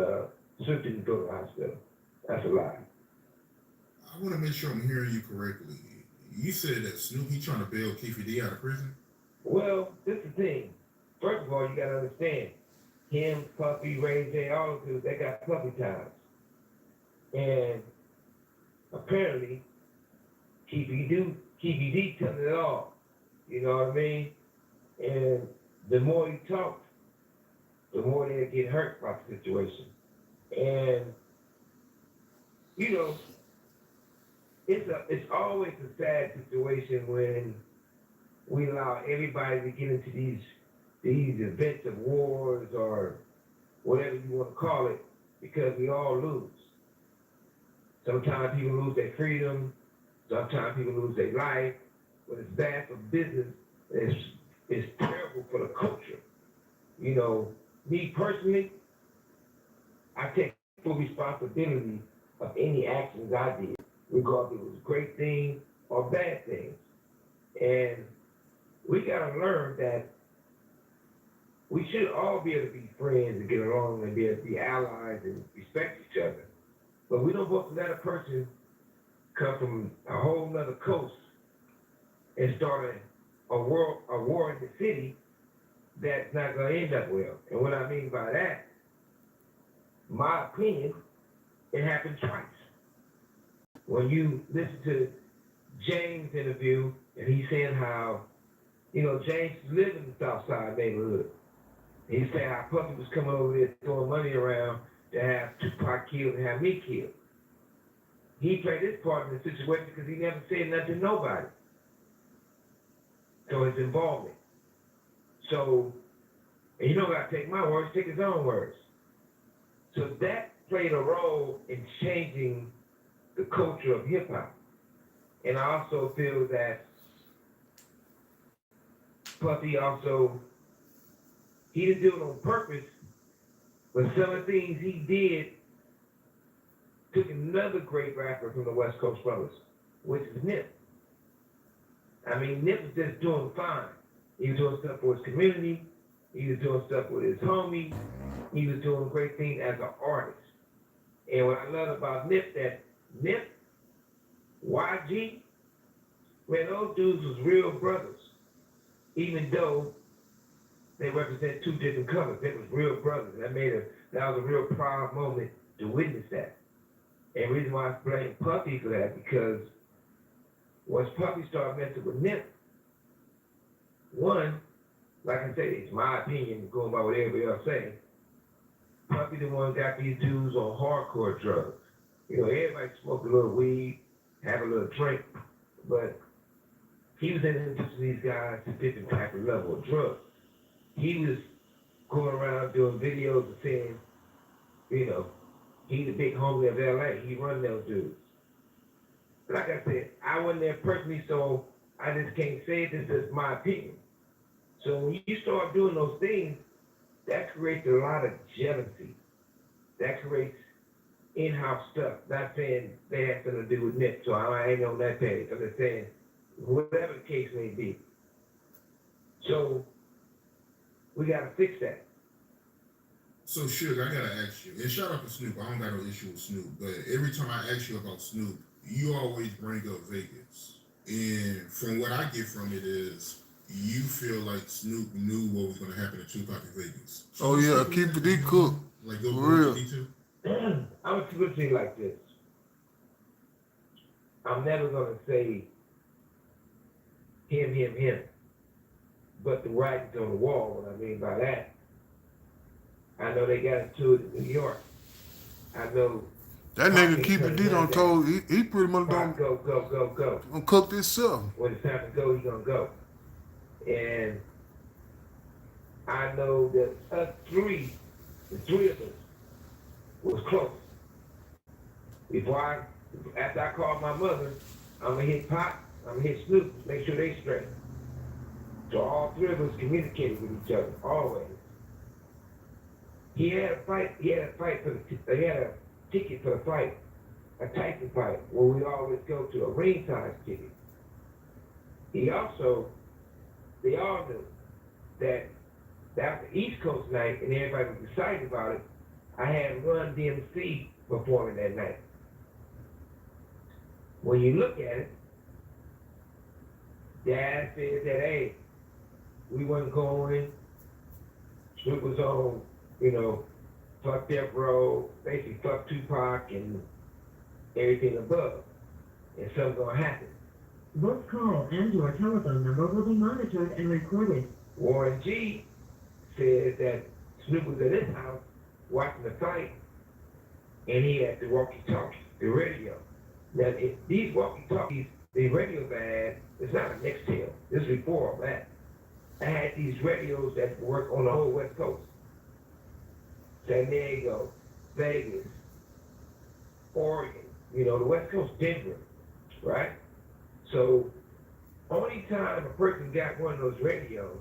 Snoop didn't go to the hospital. That's a lie. I want to make sure I'm hearing you correctly. You said that Snoop, he trying to bail Keefy D out of prison? Well, this is the thing. First of all, you got to understand, him, Puffy, Ray J, all of them, they got puppy ties. And apparently, Keefy D telling it all. You know what I mean? And the more he talks, the more they get hurt by the situation. And, it's always a sad situation when we allow everybody to get into these events of wars or whatever you want to call it, because we all lose. Sometimes people lose their freedom, sometimes people lose their life, but it's bad for business, it's terrible for the culture. Me personally, I take full responsibility of any actions I did, regardless if it was great things or bad things. And we gotta learn that we should all be able to be friends and get along and be able to be allies and respect each other. But we don't want to let a person come from a whole nother coast and start a war in the city that's not gonna end up well. And what I mean by that, my opinion, it happened twice. When you listen to James' interview, and he's saying how, James lived in the South Side neighborhood. He said how Puffy was coming over there throwing money around to have Tupac killed and have me killed. He played his part in the situation because he never said nothing to nobody. So his involvement. So, and you don't gotta take my words, take his own words. So that played a role in changing the culture of hip hop. And I also feel that Puffy also, he didn't do it on purpose, but some of the things he did took another great rapper from the West Coast Brothers, which is Nip. I mean, Nip was just doing fine. He was doing stuff for his community. He was doing stuff with his homies. He was doing great things as an artist. And what I love about Nip, that Nip, YG, man, those dudes was real brothers. Even though they represent two different colors, they was real brothers. That was a real proud moment to witness that. And the reason why I blame Puffy for that, because once Puffy started messing with Nip, one, like I said, it's my opinion, going by what everybody else saying, Puffy the one got these dudes on hardcore drugs. Everybody smoked a little weed, have a little drink, but he was introducing these guys to different type of level of drugs. He was going around doing videos and saying, he's the big homie of LA. He run those dudes. Like I said, I wasn't there personally, so I just can't say it. This is my opinion. So when you start doing those things, that creates a lot of jealousy. That creates in-house stuff. Not saying they have something to do with Nip, so I ain't on that page. I'm just saying, whatever the case may be. So we gotta fix that. So, Sugar, I gotta ask you, and shout out to Snoop. I don't got no issue with Snoop, but every time I ask you about Snoop, you always bring up Vegas. And from what I get from it is, you feel like Snoop knew what was gonna happen to Tupac in Vegas. So Oh yeah, keep it cooked. Like, go For for real. it, too. I'm gonna say like this. I'm never gonna say him. But the writing's on the wall, what I mean by that. I know they got into it in New York. I know That nigga Keep It D done told he pretty much don't go. gonna cook this stuff. When it's time to go, he's gonna go. And I know that the three of us was close. After I called my mother, I'm gonna hit Pop, I'm gonna hit Snoop, make sure they straight. So all three of us communicated with each other, always. He had a ticket for the fight, a Tyson fight, where we always go to a ringside ticket. They all knew that was the East Coast night and everybody was excited about it. I had Run DMC performing that night. When you look at it, Dad said that, hey, we wasn't going, Snoop was on, fuck Death Row, basically fuck Tupac and everything above, and something's gonna happen. This call and your telephone number will be monitored and recorded. Warren G said that Snoop was at his house watching the fight, and he had the walkie-talkie, the radio. Now, these walkie-talkies, the radios I had, it's not a Nextel. This is before all that. I had these radios that work on the whole West Coast. San Diego, Vegas, Oregon, the West Coast, Denver, right? So, only time a person got one of those radios,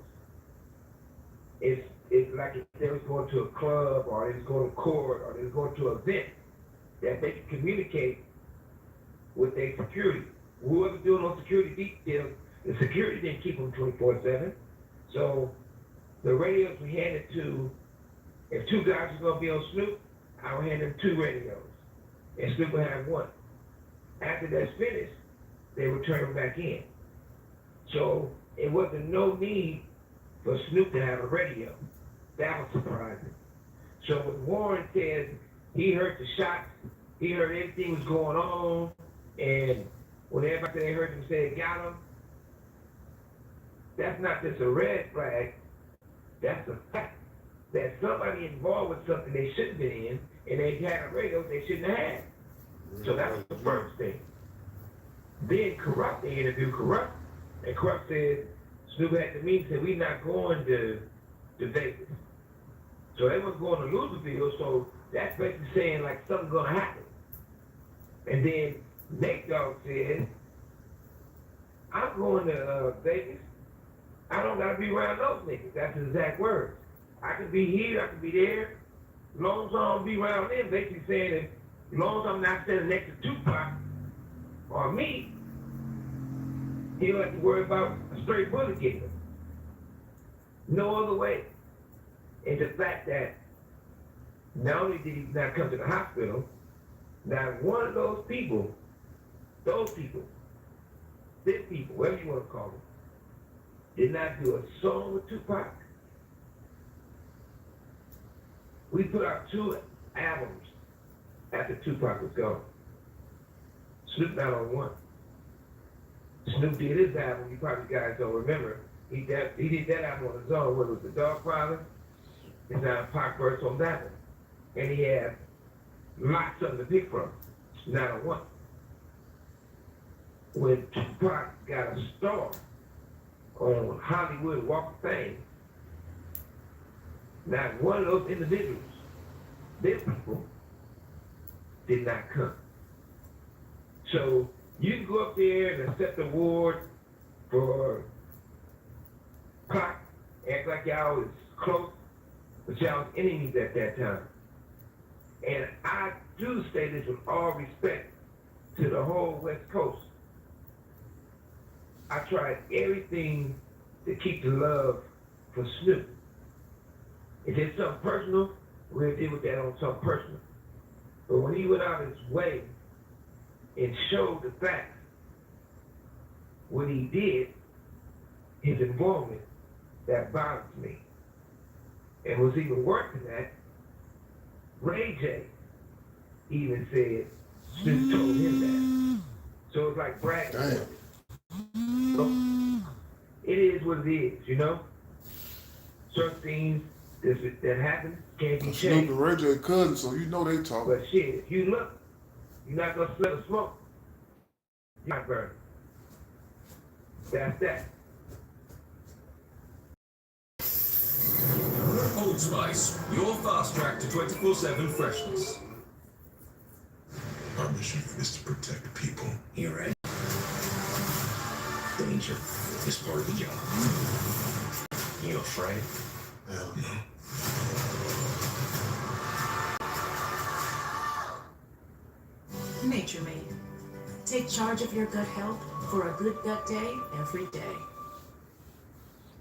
it's like if they was going to a club, or they was going to court, or they was going to an event, that they could communicate with their security. Whoever's doing those security details, the security didn't keep them 24/7. So the radios we handed to, if two guys were gonna be on Snoop, I would hand them two radios, and Snoop would have one. After that's finished, they would turn them back in. So it wasn't no need for Snoop to have a radio. That was surprising. So when Warren says he heard the shots, he heard everything was going on, and when everybody they heard him say got him, that's not just a red flag, that's a fact that somebody involved with something they shouldn't have been in, and they had a radio they shouldn't have had. So that was the first thing. Then Corrupt, they interviewed Corrupt, and Corrupt said, Snoop had to meet and said, we're not going to Vegas. So they was going to Louisville, so that's basically saying like something's gonna happen. And then Nate Dogg said, I'm going to Vegas. I don't gotta be around those niggas. That's his exact words. I could be here, I could be there. As long as I don't be around them, basically saying that as long as I'm not standing next to Tupac or me, he don't have to worry about a straight bullet getting him. No other way. And the fact that not only did he not come to the hospital, not one of those people, this people, whatever you want to call them, did not do a song with Tupac. We put out 2 albums after Tupac was gone. Snoop not on one. Snoop did his album, you probably guys don't remember. He did that album on his own, whether it was The Dogfather, it's now Pac verse on that one. And he had lots of them to pick from, not on one. When Tupac got a star on Hollywood Walk of Fame, not one of those individuals, their people, did not come. So you can go up there and accept the award for Pac, act like y'all was close, but y'all was enemies at that time. And I do say this with all respect to the whole West Coast. I tried everything to keep the love for Snoop. If it's something personal, we'll deal with that on something personal. But when he went out his way and showed the facts, what he did, his involvement, that bothered me. And was even worse than that, Ray J even said Snoop told him that. So it's like bragging. So it is what it is, you know? Certain things that happen can't be Snoop changed. and Ray J cousins, so you know they talk. But shit, if you look, you're not gonna smell the smoke. You're not burning. That's that. Old Spice, your fast track to 24/7 freshness. Our mission is to protect people. You're right. Danger is part of the job. You afraid? Hell no. Nature Made. Take charge of your gut health for a good gut day every day.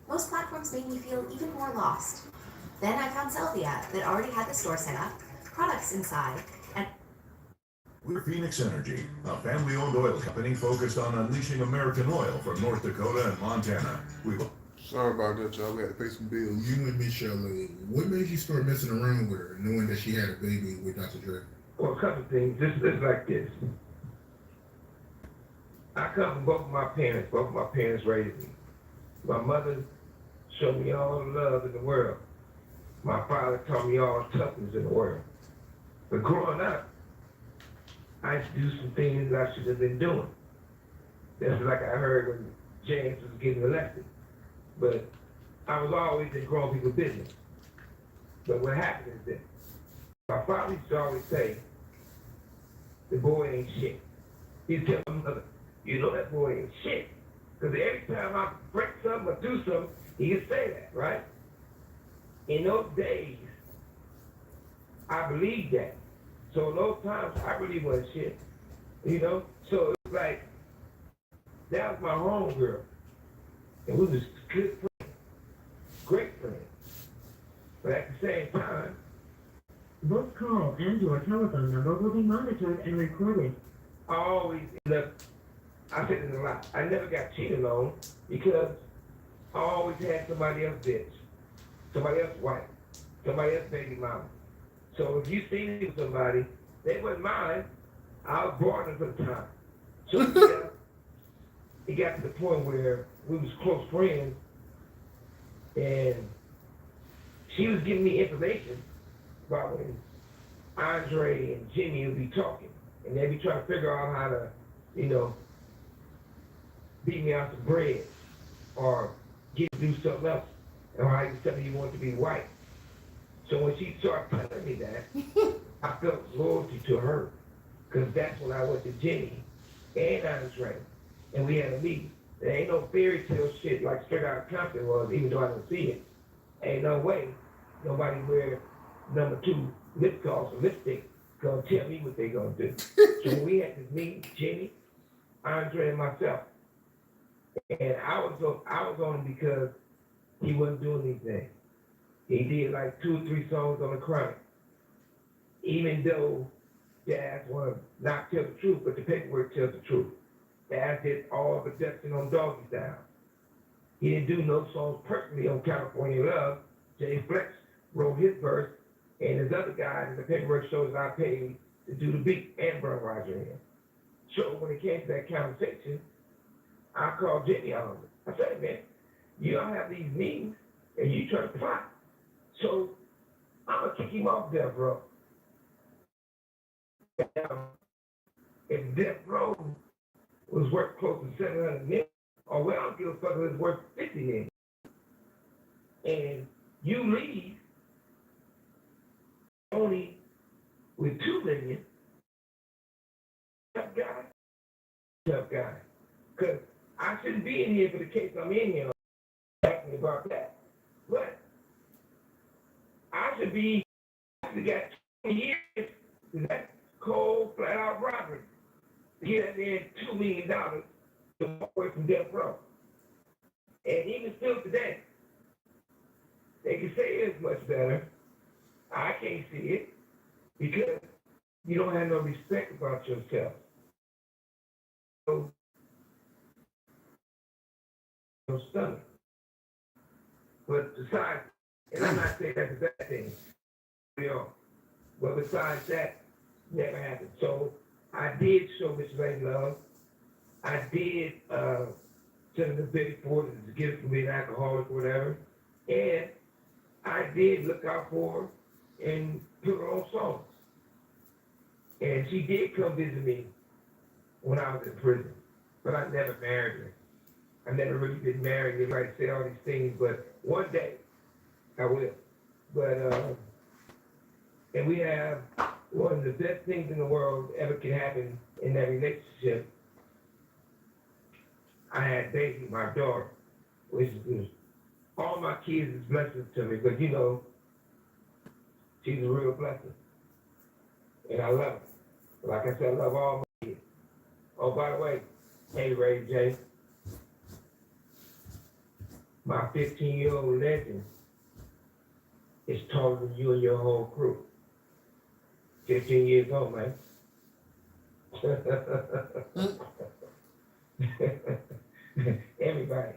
Most platforms made me feel even more lost. Then I found Selvia that already had the store set up, products inside, and We're Phoenix Energy, a family-owned oil company focused on unleashing American oil from North Dakota and Montana. Sorry about that, y'all. We had to pay some bills. You and Miss Shirley, what made you start messing around with her, knowing that she had a baby with Dr. Dre? Well, a couple of things. Just like this. I come from both of my parents. Both of my parents raised me. My mother showed me all the love in the world. My father taught me all the toughness in the world. But growing up, I used to do some things I should have been doing. That's like I heard when James was getting elected. But I was always in grown people's business. But what happened is this. My father used to always say, the boy ain't shit. He'd tell my mother, you know that boy ain't shit. Because every time I break something or do something, he could say that, right? In those days, I believed that. So in those times, I really wasn't shit, you know? So it was like, that was my homegirl. And we was good friends, great friends. But at the same time, Both call and your telephone number will be monitored and recorded. I always end up, I said this a lot, I never got cheated on because I always had somebody else bitch, somebody else wife, somebody else baby mama. So if you see me with somebody, they wasn't mine. I was born at some time. So it got to the point where we was close friends, and she was giving me information about when Andre and Jimmy would be talking, and they'd be trying to figure out how to, beat me out some bread, or get to do something else, or how you tell me you want to be white. So when she started telling me that, I felt loyalty to her, because that's when I went to Jimmy and Andre, and we had a meeting. There ain't no fairy tale shit like Straight Outta Compton was, even though I don't see it. Ain't no way nobody wear number 2 lip gloss or lipstick gonna tell me what they gonna do. So when we had this meeting, Jimmy, Andre, and myself, and I was on him because he wasn't doing anything. He did like 2 or 3 songs on the Chronic. Even though Jazz wanna not tell the truth, but the paperwork tells the truth. Jazz did all the production on Doggy Style. He didn't do no songs personally on California Love. Jay Flex wrote his verse, and his other guys in the paperwork shows I paid to do the beat and Burn Roger in. So when it came to that conversation, I called Jimmy on it. I said, man, you don't have these meetings, and you try to plot. So I'm gonna kick him off death row. If death row was worth close to 700 million, or well, I don't give a fuck if it's worth 50 million. And you leave only with 2 million, tough guy. Because I shouldn't be in here for the case I'm in here asking about that. But I should got 20 years for that cold, flat out robbery. To get out there $2 million to walk away from death row. And even still today, they can say it's much better. I can't see it because you don't have no respect about yourself. So, no stomach. But besides, and I'm not saying that's a bad thing, but besides that, never happened. So I did show Miss Lady love. I did send her the big for to get it from being an alcoholic or whatever. And I did look out for her and put her on songs. And she did come visit me when I was in prison, but I never married her. I never really been married. They might say all these things, but one day I will. But, and we have one of the best things in the world ever can happen in that relationship. I had Daisy, my daughter, which is all my kids is blessings to me, but she's a real blessing. And I love her. Like I said, I love all my kids. Oh, by the way, hey, Ray J, my 15-year-old legend is taller than you and your whole crew. 15 years old, man. Everybody.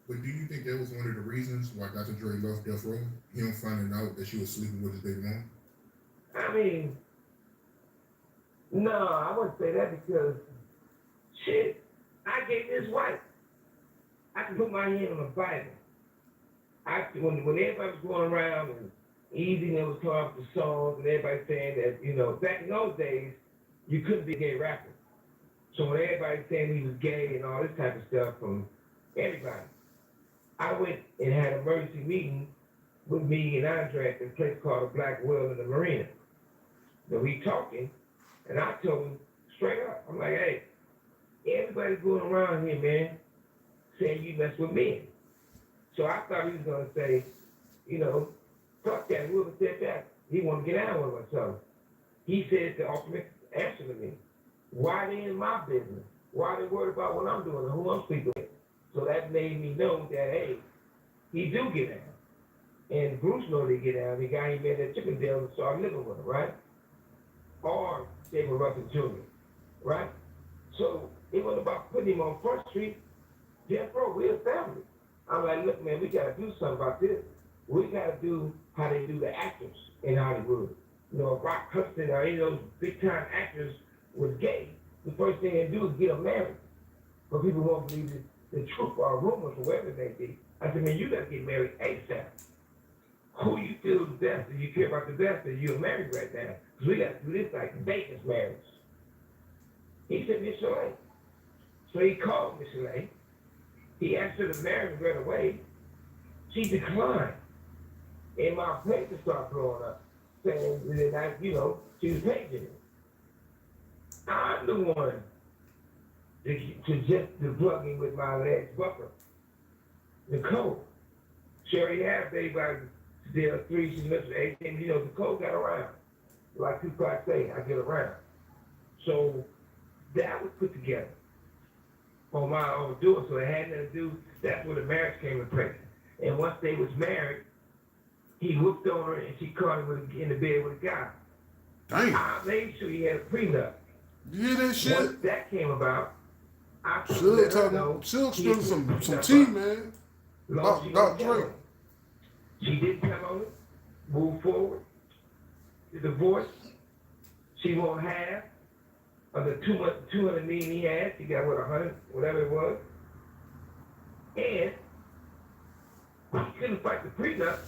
But do you think that was one of the reasons why Dr. Dre left Death Row? Him finding out that she was sleeping with his baby mom? I mean, no, I wouldn't say that because, shit, I gave this wife. I can put my hand on the Bible. When everybody was going around and Easy was coming up with songs and everybody saying that, back in those days, you couldn't be a gay rapper. So when everybody's saying he was gay and all this type of stuff from everybody, I went and had an emergency meeting with me and Andre at this place called the Black Well in the Marina. So we talking, and I told him straight up, I'm like, hey, everybody's going around here, man, saying you mess with men. So I thought he was going to say, fuck that, whoever said that, he wanted to get out with myself. He said the ultimate answer to me. Why they in my business? Why they worried about what I'm doing and who I'm sleeping with? So that made me know that, hey, he do get out. And Bruce know they get out. The guy he met at Chippendale and started living with him, right? Or David Ruffin Jr., right? So it wasn't about putting him on Front Street. Death Row, we're a family. I'm like, look, man, we gotta do something about this. We gotta do how they do the actors in Hollywood. You know, if Rock Hudson or any of those big time actors was gay, the first thing they do is get them married. But people won't believe the truth or rumors or whatever they be. I said, man, you gotta get married ASAP. Who you feel the best and you care about the best and you're married right now. Because we gotta do this like Vegas marriage. He said, Miss Chalet. So he called Miss Chalet. He asked her to marry him right away. She declined. And my papers started blowing up, saying that, you know, she was paging him. I'm the one to plug in with my legs buffer. Nicole. She already had a baby by still 3, she's Mr. 18. You know, Nicole got around. Like Tupac say, I get around. So that was put together on my own doing. So it had nothing to do, that's where the marriage came in place. And once they was married, he whooped on her and she caught him in the bed with a guy. Damn. I made sure he had a prenup. You hear that shit? Once that came about, I Suge spilling some tea, man. About Drake. She didn't tell on it, move forward. The divorce, she won't have of the $200 million he had. She got what, 100, whatever it was. And he couldn't fight the prenup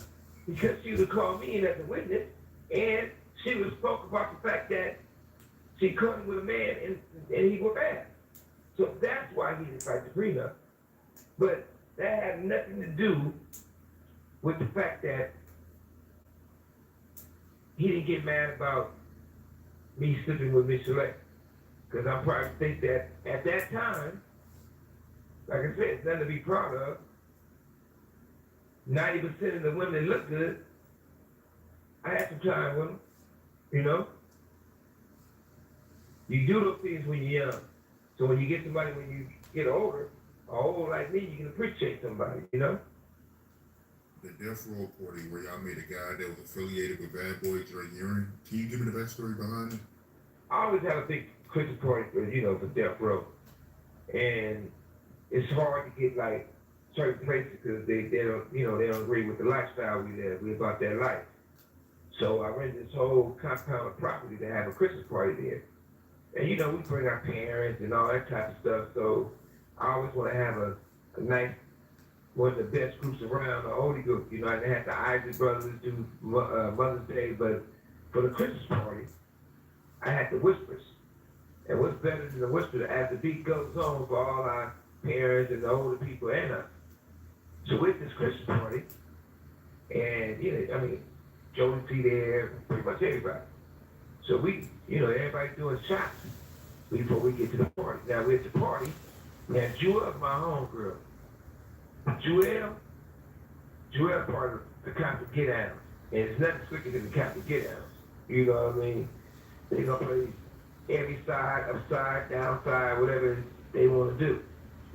because she would have called me in as a witness, and she would have spoke about the fact that she caught him with a man and he was bad. So that's why he didn't fight the prenup. But that had nothing to do with the fact that he didn't get mad about me sleeping with Miss Chalet. Because I probably think that at that time, like I said, it's nothing to be proud of. 90% of the women that look good, I had some time with them, you know? You do those things when you're young. So when you get somebody, when you get older, or old like me, you can appreciate somebody, you know? The Death Row party where y'all made a guy that was affiliated with Bad Boy Drake Urine. Can you give me the backstory behind it? I always have a big Christmas party for, you know, for Death Row. And it's hard to get like certain places because they don't, you know, they don't agree with the lifestyle we live. We about that life. So I rented this whole compound of property to have a Christmas party there. And you know, we bring our parents and all that type of stuff. So I always want to have a nice, one of the best groups around, the oldie group. You know, I had the Isaac brothers do Mother's Day, but for the Christmas party, I had the Whispers. And what's better than the Whisper as the beat goes on for all our parents and the older people and us. So with this Christmas party, and you know, I mean, Jody T there, pretty much everybody. So we, you know, everybody doing shots before we get to the party. Now we're at the party, we had Jewel, my homegirl. Jewel part of the Catholic Get Out. And it's nothing slicker than the Catholic Get Out. You know what I mean? They gonna play every side, upside, downside, whatever they want to do.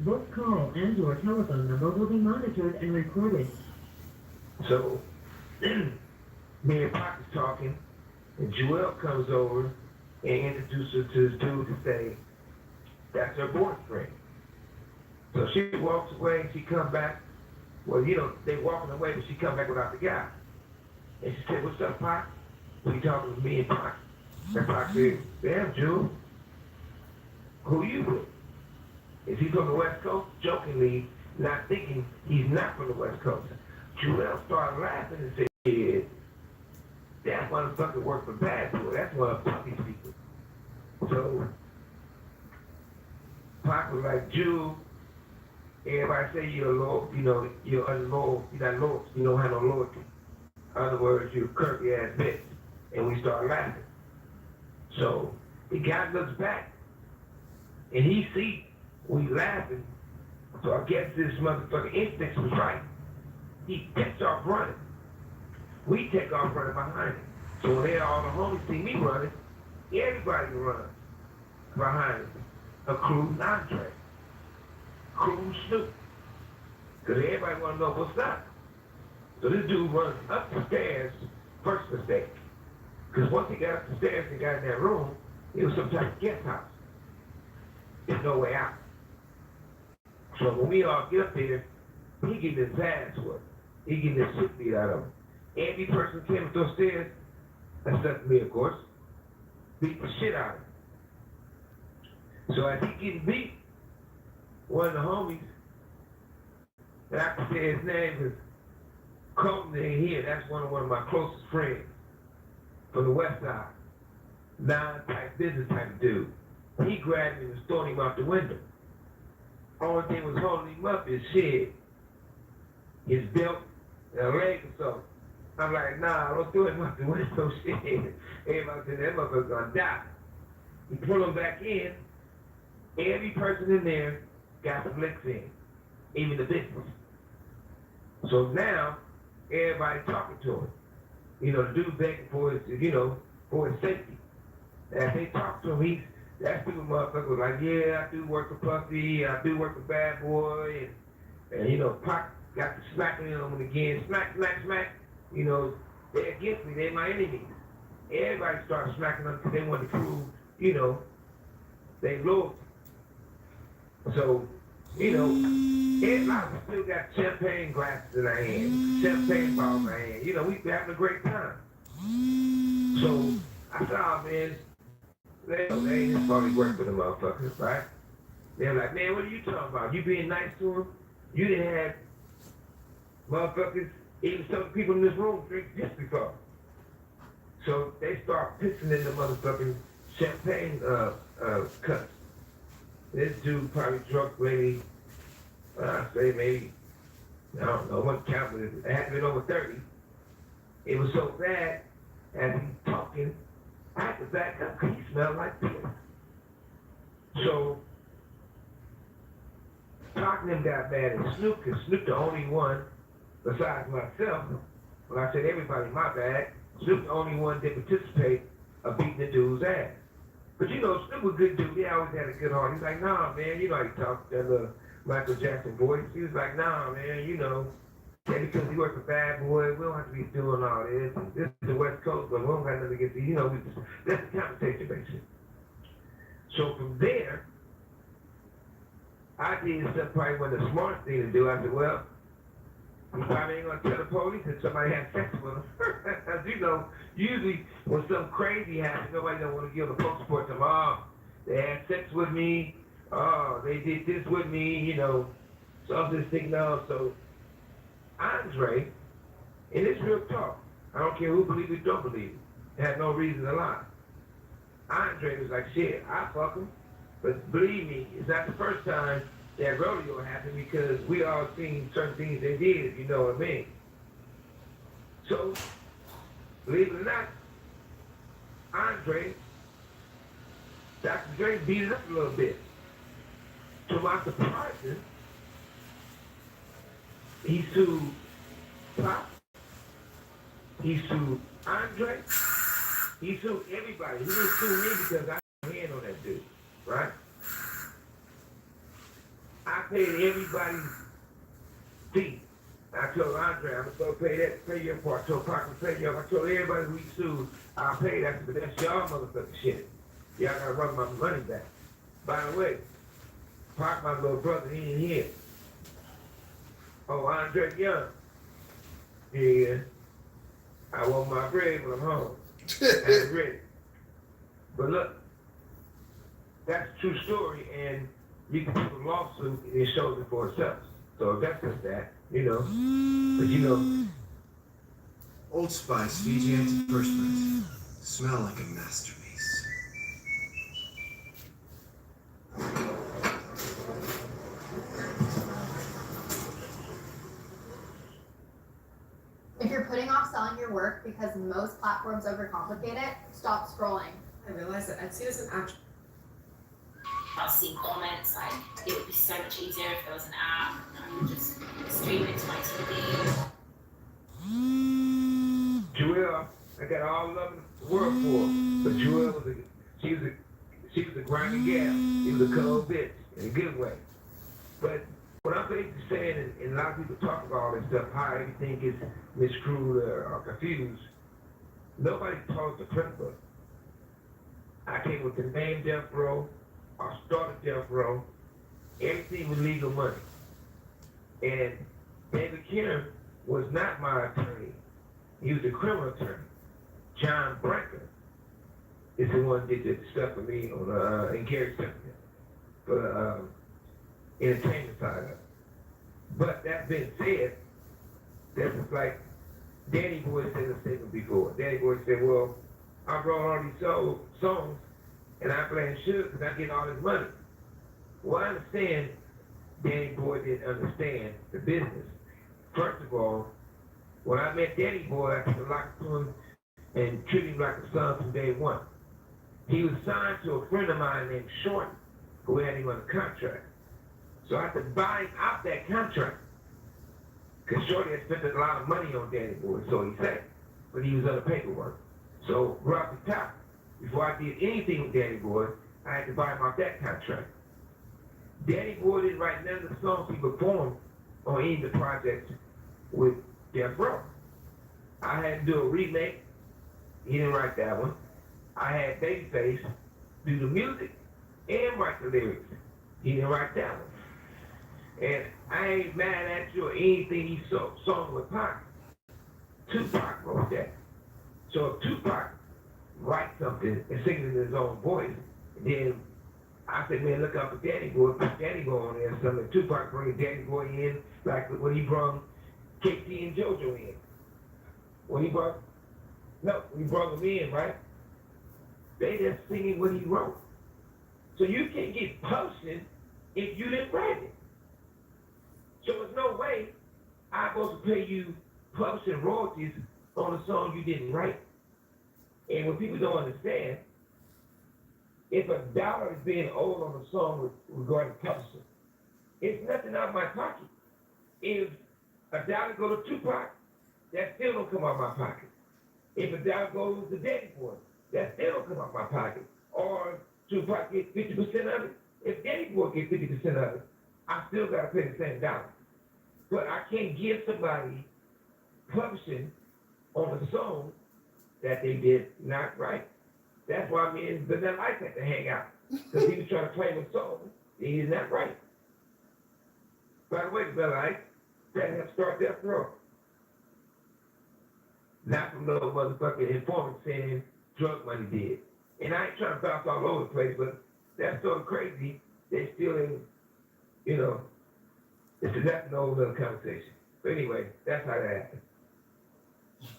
Both call and your telephone number will be monitored and recorded. So, me and Pac is talking, and Jewel comes over and introduces her to this dude to say, that's her boyfriend. So she walks away and she comes back. Well, you know, they walking away, but she come back without the guy. And she said, what's up, Pac? We talking with me and Pac. And Pac said, damn, Jewel, who you with? Is he from the West Coast? Jokingly, not thinking he's not from the West Coast. Jewel started laughing and said, that motherfucker worked for Bad Boy. That's one of Puffy's people. So, Pac was like, Jewel, everybody say you're loyal, you know, you're unloyal, you're not loyal, you don't have no loyalty. In other words, you're a curvy ass bitch. And we start laughing. So, the guy looks back, and he see we laughing. So I guess this motherfucker instinct was right. He takes off running. We take off running behind him. So when all the homies see me running, everybody runs behind him. A crew Andre. Crew Snoop. Because everybody want to know what's up. So this dude runs up the stairs, first mistake. Because once he got up the stairs and got in that room, it was some type of guest house. There's no way out. So when we all get up there, he getting his ass whooped. He getting his shit beat out of him. Every person came up those stairs, except me, of course, beat the shit out of him. So as he getting beat, one of the homies, and I can say his name is Colton in here. That's one of my closest friends from the West Side. Non-type business type of dude. He grabbed him and threw him out the window. Only thing was holding him up is shit. His belt and a leg or so. I'm like, nah, don't throw him out the window, shit. Everybody said that motherfucker's gonna die. He pulled him back in. Every person in there got some licks in, even the business. So now, everybody talking to him. You know, the dude begging for his, for his safety. As they talk to him, that stupid motherfucker was like, yeah, I do work for Puffy, I do work for Bad Boy, and Pac got to smacking on him again, smack, smack, smack. They're against me, they're my enemies. Everybody started smacking them because they wanted to prove, they loyalty. So, a lot of us still got champagne glasses in our hand, champagne bottles in our hand. We be having a great time. So, I said, oh, man, they ain't just probably work for the motherfuckers, right? They're like, man, what are you talking about? You being nice to them? You didn't have motherfuckers, even some people in this room drink just before. So they start pissing in the motherfucking champagne cups. This dude probably drunk maybe, I say maybe, I don't know what count, but it had to be over 30. It was so bad, as he's talking, I had to back up because he smelled like piss. So, Pac and them got mad at Snoop, because Snoop the only one, besides myself, when I said everybody, my bad, Snoop the only one that participate of beating the dude's ass. But Snoop was a good dude. He always had a good heart. He's like, nah, man, how he talked, that little Michael Jackson voice. He was like, nah, man, because we work for Bad Boy, we don't have to be doing all this. This is the West Coast, but we don't got nothing against it. That's the conversation basis. So from there, I did something probably wasn't the smartest thing to do. I said, well, he probably ain't gonna tell the police that somebody had sex with him. As usually when something crazy happens, nobody don't want to give the police report to them. Oh, they had sex with me. Oh, they did this with me. So I'm just thinking, no. So Andre, and it's real talk. I don't care who believes it, don't believe it. Had no reason to lie. Andre was like, shit, I fuck him. But believe me, it's not the first time that rodeo happened because we all seen certain things they did, if you know what I mean. So, believe it or not, Andre, Dr. Dre beat it up a little bit. To my surprise, he sued Pop, he sued Andre, he sued everybody. He didn't sue me because I had a hand on that dude, right? I paid everybody's fee. I told Andre, I'm going to pay your part. I told Parker, pay your part. I told everybody who we sued, I'll pay that, but that's y'all motherfucking shit. Y'all got to run my money back. By the way, Parker, my little brother, he ain't here. Oh, Andre Young. Yeah. I want my bread when I'm home. That's ready. But look, that's a true story, and you can put a lawsuit and it shows it for itself. So that's just that, But Old Spice Fiji antiperspirant. Smell like a masterpiece. If you're putting off selling your work because most platforms overcomplicate it, stop scrolling. I realized that Etsy doesn't actually. I'll see comments, like it would be so much easier if there was an app and I could just stream it to my TV. Joelle, I got all love in the world for her, but Joelle she was a grinding gal. She was a cold bitch in a good way. But what I'm basically saying, and a lot of people talk about all this stuff, how everything gets miscrewed or confused. Nobody taught the principle. I came with the name Death Row. I started Death Row. Everything was legal money. And David Kenner was not my attorney. He was a criminal attorney. John Brinker is the one that did the stuff for me on in Gary Simpson for the entertainment side of it. But that being said, that's just like Danny Boy said a statement before. Danny Boy said, well, I brought all these songs and I blame Suge because I get all this money. Well, I understand Danny Boy didn't understand the business. First of all, when I met Danny Boy, I took a lot to him and treated him like a son from day one. He was signed to a friend of mine named Shorty, who had him under contract. So I had to buy him out that contract. Because Shorty had spent a lot of money on Danny Boy, so he said. But he was under paperwork. So right off the top, before I did anything with Danny Boy, I had to buy him out that contract. Danny Boy didn't write none of the songs he performed on any of the projects with Death Row. I had to do a remake. He didn't write that one. I had Babyface do the music and write the lyrics. He didn't write that one. And I ain't mad at you or anything he sung with Pac. Tupac wrote that. So if Tupac writes something and sings it in his own voice, then I said, man, look out for Danny Boy, put Danny Boy on there or something. Tupac bring Danny Boy in, like when he brought KT and JoJo in. When he brought them in, right? They just singing what he wrote. So you can't get publishing if you didn't write it. So there's no way I'm supposed to pay you publishing royalties on a song you didn't write. And what people don't understand, if $1 is being owed on a song regarding publishing, it's nothing out of my pocket. If $1 go to Tupac, that still don't come out of my pocket. If $1 goes to Danny Boy, that still don't come out of my pocket. Or Tupac gets 50% of it. If Danny Boy gets 50% of it, I still got to pay the same dollar. But I can't give somebody publishing on a song that they did not write. That's why me and Vanilla Ice had to hang out. Because he was trying to claim a song that he did not write. By the way, Vanilla Ice, that helped start Death Row. Not from no motherfucking informant saying drug money did. And I ain't trying to bounce all over the place, but that's sort of crazy. They still ain't, that's an old little conversation. But anyway, that's how that happened.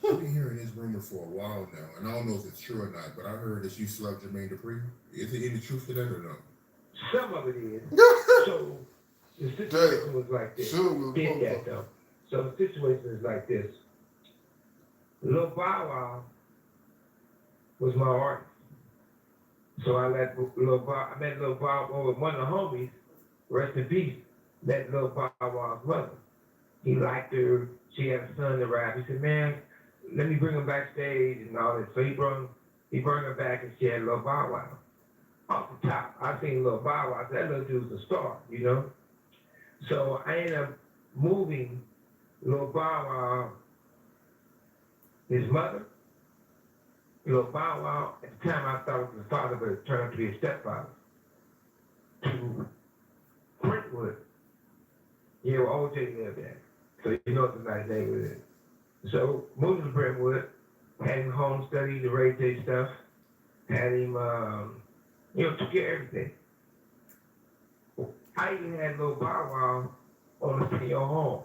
I've been hearing this rumor for a while now, and I don't know if it's true or not, but I heard that you slept Jermaine Dupri. Is there any truth to that or no? Some of it is. So the situation was like this. Did that though. So the situation is like this. Lil Bow Wow was my artist. So I met Lil Bow Wow with one of the homies, rest in peace, met Lil Bow Wow's mother. He liked her. She had a son to rap. He said, man, let me bring him backstage and all that. So he brought her back and she had Lil Bow Wow. Off the top, I seen Lil Bow Wow. That little dude was a star, So I ended up moving Lil Bow Wow, his mother, Lil Bow Wow, at the time I thought it was his father, but it turned out to be his stepfather, to Brentwood. Yeah, where OJ lived at. So you know it's a nice neighborhood. So moved to Brentwood, had him home study the Ray J stuff, had him, took care of everything. I even had Lil Bow Wow on the studio home.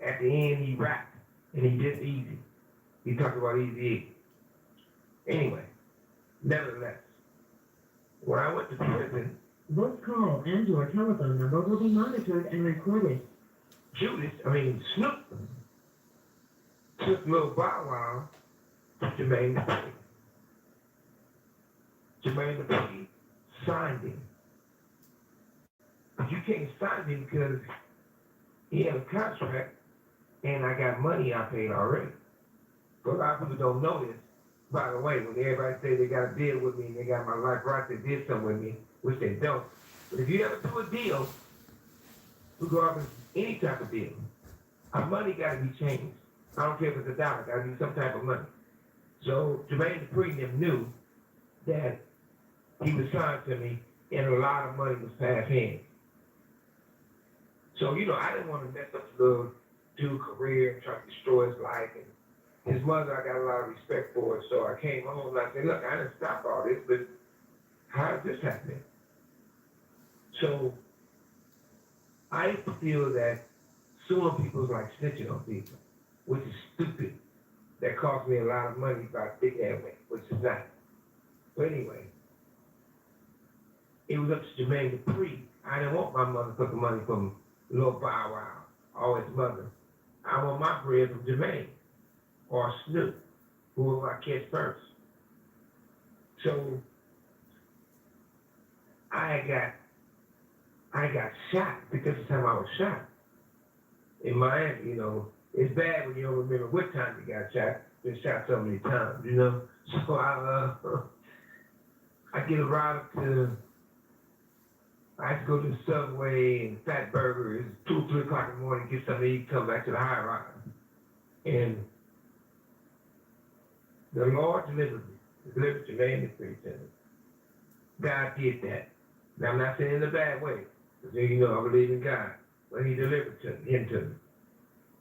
At the end, he rapped, and he did Easy. He talked about Easy. Anyway, nevertheless, when I went to prison, Both call and your telephone number will be monitored and recorded. Snoop took Lil Bow Wow to Jermaine Dupri. Jermaine Dupri signed him. But you can't sign him because he had a contract and I got money I paid already. But a lot of people don't know this. By the way, when everybody say they got a deal with me and they got my life right, they did something with me, which they don't. But if you ever do a deal, regardless of any type of deal, our money got to be changed. I don't care if it's $1, got to be some type of money. So Jermaine Dupri and them knew that he was signed to me and a lot of money was passed hands. So, I didn't want to mess up the little dude's career and try to destroy his life. And his mother, I got a lot of respect for it. So I came home and I said, look, I didn't stop all this, but how is this happening? So I feel that suing people is like snitching on people, which is stupid. That cost me a lot of money by thinking that way, which is not. But anyway, it was up to Jermaine Dupri. I didn't want my motherfucking money from Lil Bow Wow or his mother. I want my bread from Jermaine or Snoop, who will I catch first. So I got shot because of the time I was shot. In Miami, it's bad when you don't remember what time you got shot. Been shot so many times, So I get a ride up to, I have to go to the Subway and Fat Burger. It's 2 or 3 o'clock in the morning, get something to eat, come back to the high rise. And the Lord delivered me. Delivered Jermaine Dupri to me. God did that. Now, I'm not saying in a bad way, because I believe in God. But he delivered him to me.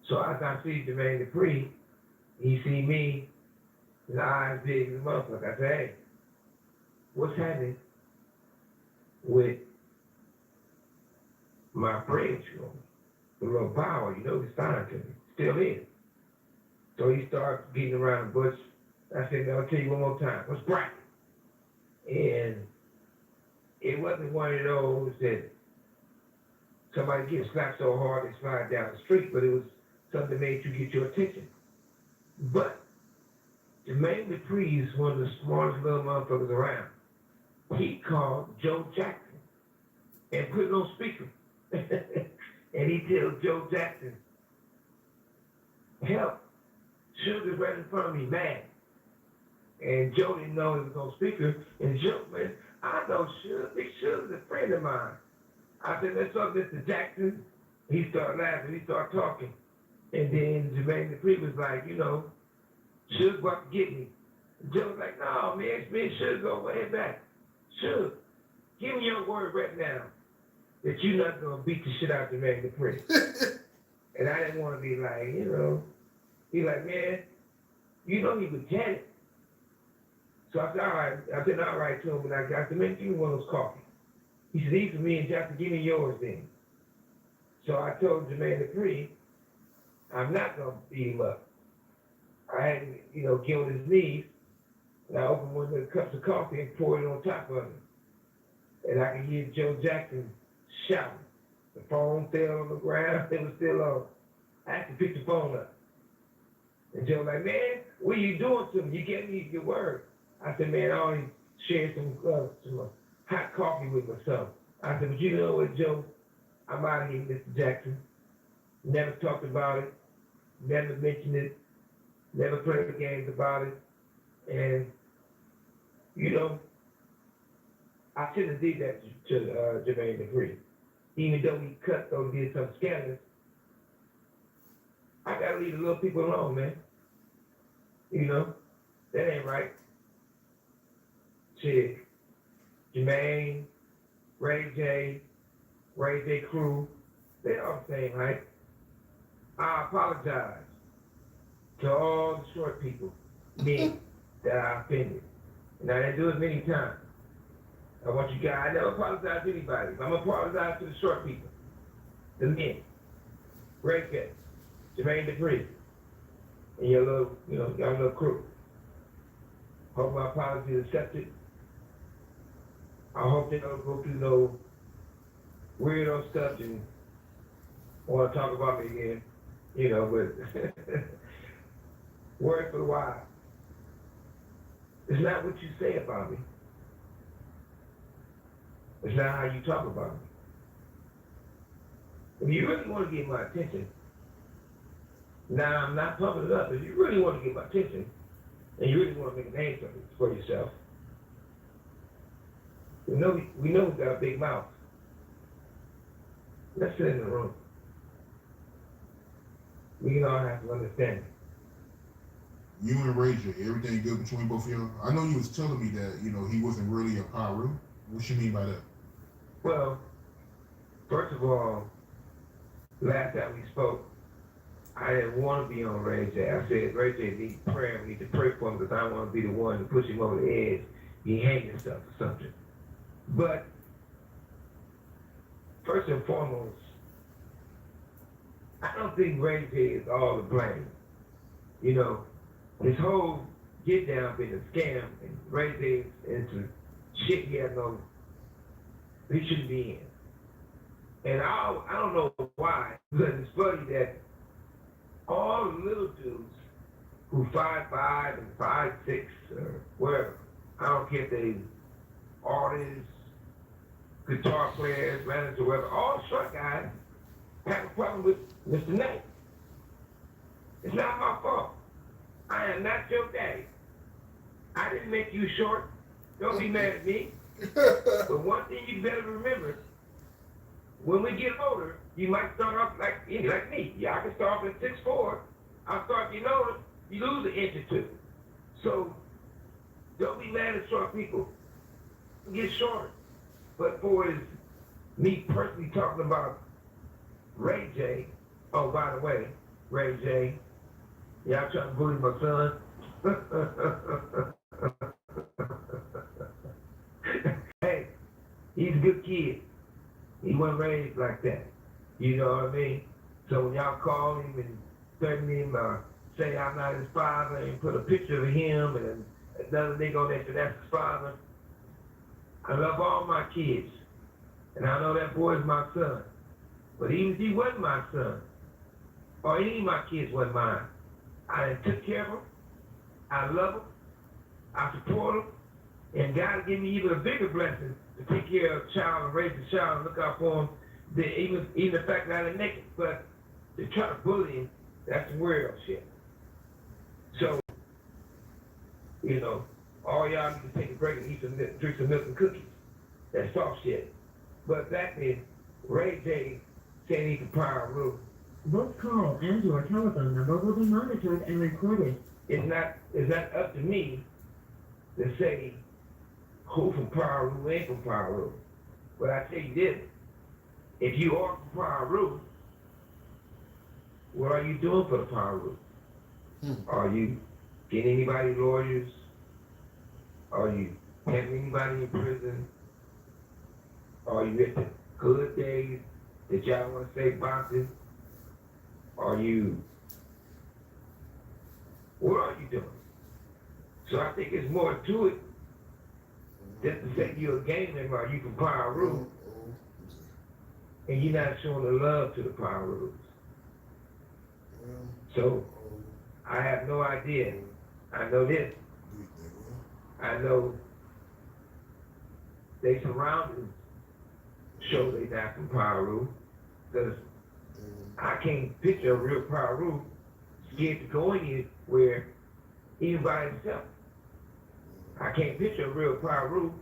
So as I see Jermaine Dupri, he see me, his eyes big as a motherfucker. I say, hey, what's happening with my bread you owe me? The little power, he's signed to me. Still is. So he starts getting around the bush. I said, I'll tell you one more time. What's bracket? And it wasn't one of those that somebody gets slapped so hard they slide down the street, but it was something that made you get your attention. But Jermaine Dupri is one of the smartest little motherfuckers around. He called Joe Jackson and put it on speaker. And he tells Joe Jackson, help, Sugar's right in front of me, mad. And Joe didn't know it was on speaker. And Joe, man, I know Sugar. Big Sugar's a friend of mine. I said, let's talk, Mr. Jackson. He started laughing. He started talking. And then Jermaine Dupri was like, Sugar's about to get me. And Joe was like, no, man, it's me and Sugar go way back. Sugar, give me your word right now that you're not going to beat the shit out of Jermaine Dupri. And I didn't want to be like, he's like, man, he was Janet. So I said, all right. I said, all right to him. And I said, man, give me one of those coffees. He said, these for me and Jackson, give me yours then. So I told Jermaine Dupri, I'm not going to beat him up. I had him, get on his knees, and I opened one of the cups of coffee and poured it on top of him. And I could hear Joe Jackson shouting. The phone fell on the ground. It was still on. I had to pick the phone up. And Joe was like, man, what are you doing to me? You gave me your word. I said, man, I only shared some hot coffee with myself. I said, but you know what, Joe? I'm out of here, Mr. Jackson. Never talked about it. Never mentioned it. Never played games about it. And, I shouldn't have did that to Jermaine Dupri. Even though he cut those, did some scandalous, I gotta leave the little people alone, man. That ain't right. Shit. Jermaine, Ray J Crew, they all the same, right? I apologize to all the short people, men, that I offended. And I didn't do it many times. I want you guys, I never apologize to anybody. I'm going to apologize to the short people, the men, Ray J, Jermaine Dupri, and your little crew. Hope my apology is accepted. I hope they don't go through no weirdo stuff and want to talk about me again, but word for the wise. It's not what you say about me. It's not how you talk about me. If you really want to get my attention, now I'm not pumping it up. If you really want to get my attention, and you really want to make a name for yourself, we know we got a big mouth. Let's sit in the room. We all have to understand it. You and Ray J, everything good between both of y'all? I know you was telling me that, he wasn't really a Pyru. What you mean by that? Well, first of all, last time we spoke, I didn't want to be on Ray J. I said Ray J needs prayer. We need to pray for him because I don't want to be the one to push him over the edge. He hang himself or something. But first and foremost, I don't think Ray J is all to blame. You know, his whole get down been a scam, and Ray J into shit he he shouldn't be in. And I don't know why, but it's funny that all the little dudes who 5'5" and 5'6" or whatever, I don't care if they artists, guitar players, managers, or whatever, all short guys have a problem with Mr. Knight. It's not my fault. I am not your daddy. I didn't make you short. Don't be mad at me. But one thing you better remember, when we get older, you might start off like me. Yeah, I can start off at 6'4". I'll start getting older, you lose an inch or two. So don't be mad at short people. Get shorter. But for is me personally talking about Ray J. Oh, by the way, Ray J. Y'all trying to bully my son? Hey, he's a good kid. He wasn't raised like that. You know what I mean? So when y'all call him and threaten him or say I'm not his father and put a picture of him and another nigga on there say that's his father, I love all my kids. And I know that boy's my son. But even if he wasn't my son, or any of my kids wasn't mine, I took care of them, I love them, I support them, and God give me even a bigger blessing to take care of a child and raise a child and look out for him, even the fact that I didn't make it. But to try to bully him, that's some weirdo shit. So, you know, all y'all need to take a break and eat some milk, drink some milk and cookies. That's soft shit. But back then, Ray J said he could power rule. This call and your telephone number will be monitored and recorded. It's not up to me to say who from Power Rule ain't from Power Rule. But I tell you this, if you are from Power Rule, what are you doing for the Power Rule? Are you getting anybody lawyers? Are you having anybody in prison? Are you at the good days that y'all want to say boxing? Are you, what are you doing? So I think it's more to it than to say you're a gang member or you from Power Rule and you're not showing the love to the Power Rules. So I have no idea. I know this. I know they surrounded show they not from Power Rule because I can't picture a real Power Rule scared to go anywhere even by himself. I can't picture a real Power Rule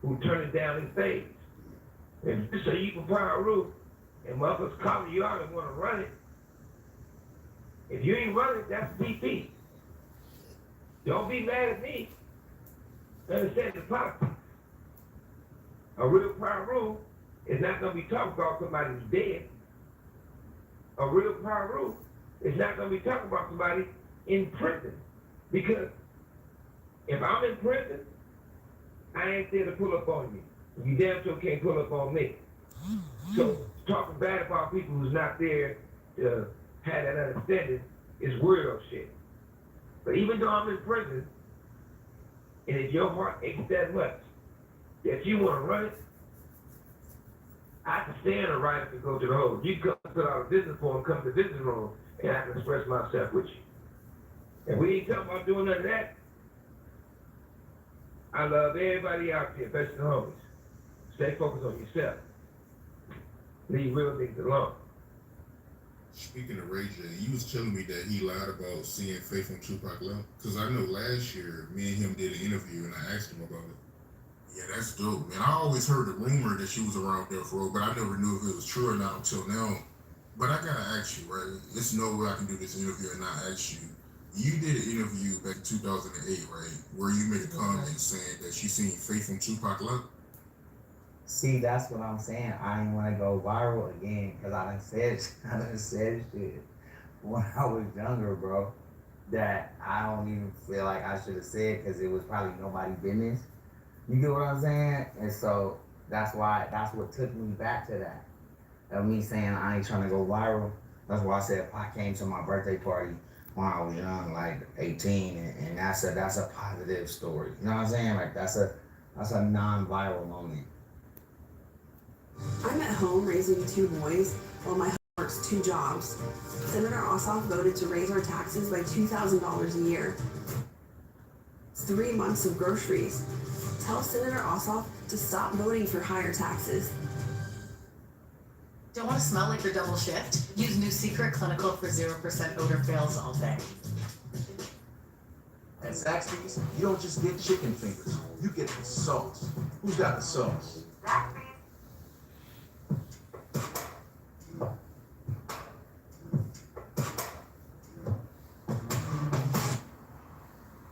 who turning down his stage. And so you can Power Rule and motherfuckers call you out and want to run it. If you ain't running, that's DP. Don't be mad at me. Understand the politics. A real Power Rule is not going to be talking about somebody who's dead. A real Power Rule is not going to be talking about somebody in prison. Because if I'm in prison, I ain't there to pull up on you. You damn sure can't pull up on me. So talking bad about people who's not there to have that understanding is weirdo shit. But even though I'm in prison, and if your heart aches that much that you want to run it, I can stand a right to go to the hole. You come put out a business form, come to the business room, and I can express myself with you. And we ain't talking about doing none of that. I love everybody out there, especially the homies. Stay focused on yourself. Leave real niggas alone. Speaking of Ray J, you was telling me that he lied about seeing Faith on Tupac Love. Because I know last year, me and him did an interview and I asked him about it. Yeah, that's dope, man. I always heard the rumor that she was around Death Row, but I never knew if it was true or not until now. But I gotta ask you, right? There's no way I can do this interview and not ask you. You did an interview back in 2008, right? Where you made a comment saying that she seen Faith on Tupac Love? See, that's what I'm saying. I ain't want to go viral again because I done said shit when I was younger, bro. That I don't even feel like I should have said because it was probably nobody's business. You get what I'm saying? And so that's what took me back to that. Of me saying I ain't trying to go viral. That's why I said I came to my birthday party when I was young, like 18, and that's a positive story. You know what I'm saying? Like that's a non-viral moment. I'm at home raising 2 boys while my husband works 2 jobs. Senator Ossoff voted to raise our taxes by $2,000 a year. It's 3 months of groceries. Tell Senator Ossoff to stop voting for higher taxes. Don't want to smell like your double shift? Use new Secret Clinical for 0% odor fails all day. At Zaxby's, you don't just get chicken fingers. You get the sauce. Who's got the sauce?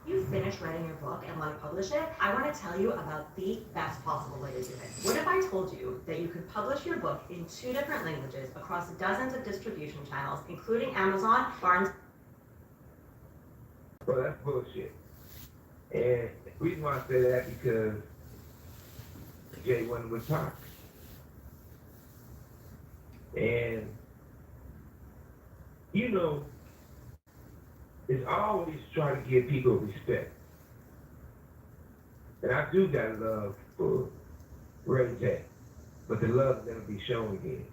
You finish writing your book and want to publish it, I want to tell you about the best possible way to do it. What if I told you that you could publish your book in 2 different languages across dozens of distribution channels, including Amazon, Barnes... Well, that's bullshit. And the reason why I say that because Jay wasn't with Tupac. And, you know, it's always try to give people respect. And I do got love for Ray J, but the love never be shown again.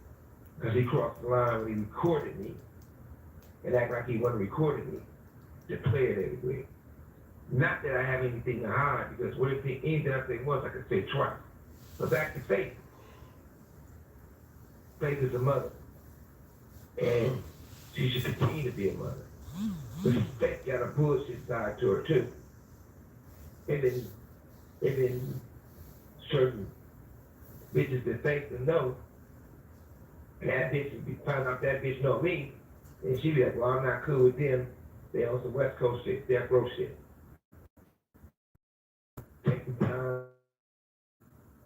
Because he crossed the line when he recorded me and act like he wasn't recording me to play it everywhere. Not that I have anything to hide, because what if anything I say once, I could say twice. But back to Faith. Faith is a mother. And she should continue to be a mother. But Faith got a bullshit side to her too. And then certain bitches that Faith will know, and that bitch would be find out that bitch know me, and she be like, well, I'm not cool with them. They on some West Coast shit, death row shit. Take the time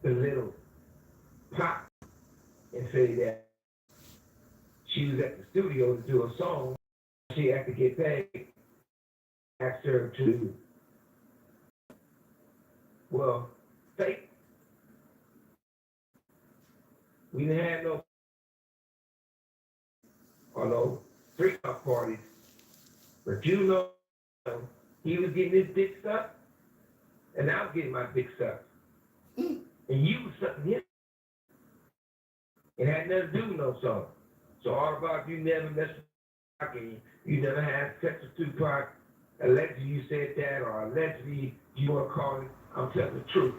to little pop and say that she was at the studio to do a song. She had to get paid. Asked her to, well, fake. We didn't have no, or no freak-out parties. But you know, he was getting his dick sucked, and I was getting my dick sucked. And you was sucking his. It had nothing to do with no song. So all about you never messed with Tupac and you never had sex with Tupac, allegedly you said that, or allegedly you want to call it, I'm telling the truth.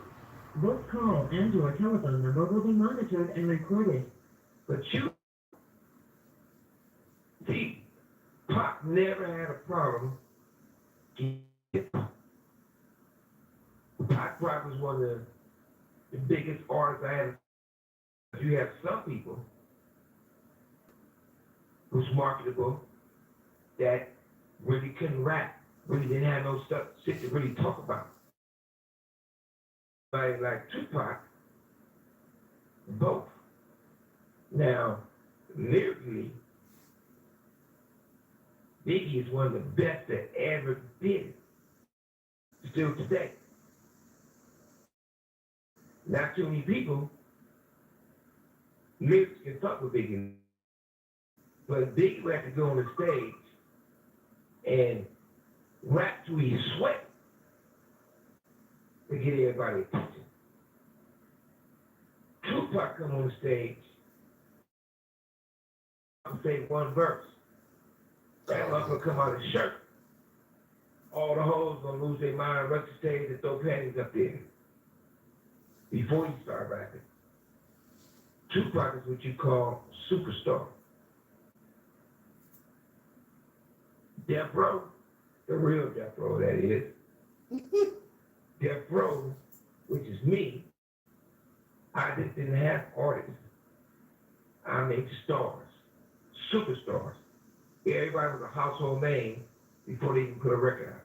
This call and your telephone number will be monitored and recorded. But you, see, Pac never had a problem. Pac probably was one of the biggest artists I had. You have some people who's marketable that really couldn't rap, really didn't have no stuff, shit to really talk about. Like Tupac, both. Now, lyrically, Biggie is one of the best that ever did it. Still today. Not too many people lyrics can talk with Biggie. But Biggie would have to go on the stage and rap till he sweat to get everybody attention. Tupac come on the stage and say one verse. That motherfucker come out of his shirt. All the hoes gonna lose their mind, rush the stage and throw panties up there before you start rapping. Tupac is what you call superstar. Death Row, the real Death Row, that is. Death Row, which is me, I just didn't have artists. I made stars, superstars. Everybody was a household name before they even put a record out.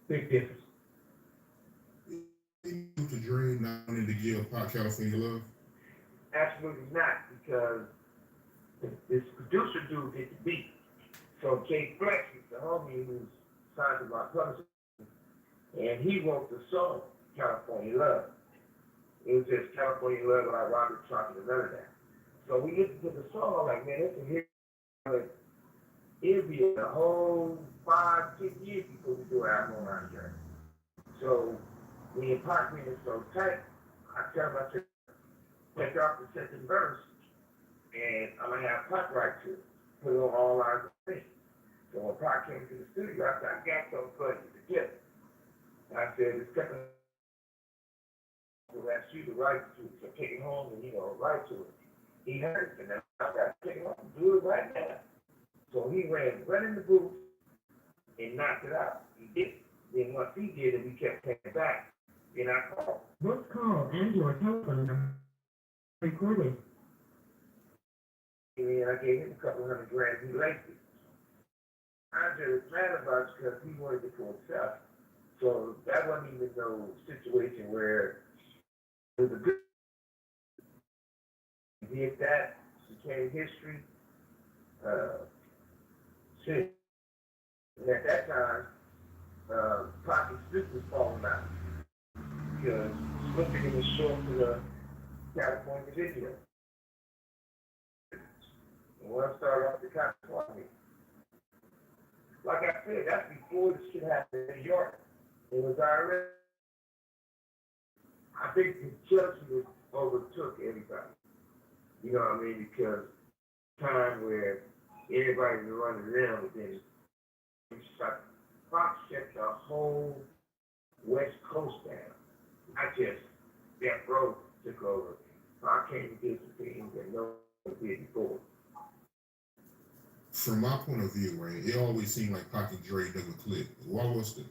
Big difference. to Dream not wanting to give Pop California love? Absolutely not, because this producer dude did the beat. So Jay Flex is the homie who's signed to my publisher, and he wrote the song California Love. It was just California Love without Robert Trump and none of that. So we listened to the song, like, man, it's a hit. It'll be a whole 5-10 years before we do an album around here. So me and Pac being so tight, I tell him, I said, take off the second verse, and I'm gonna have Pac write to it, put it on all lines of things. So when Pac came to the studio, I said, I got something for you to get. And I said, this second will ask you to write to it, so take it home and, write to it. He heard it, and then I got to take it home and do it right now. So he ran in the booth and knocked it out. He did it. Then once he did it, we kept taking back. Then I called. This call and your telephone number recorded. And I gave him a couple $100,000. He liked it. I just mad about it because he wanted it for himself. So that wasn't even no situation where it was a good. He did that, became history. Shit. And at that time, Pocket Snoop was falling out because Snoop didn't show up to the California video. And when I started off the California, like I said, that's before the shit happened in New York. It was already. I think the Chelsea overtook everybody. You know what I mean? Because time where everybody was running them, and then Fox shut the whole West Coast down. Not just Death Row took over. I came to do some things that no one did before. From my point of view, right, it always seemed like Pac and Dre never clicked. Why was that?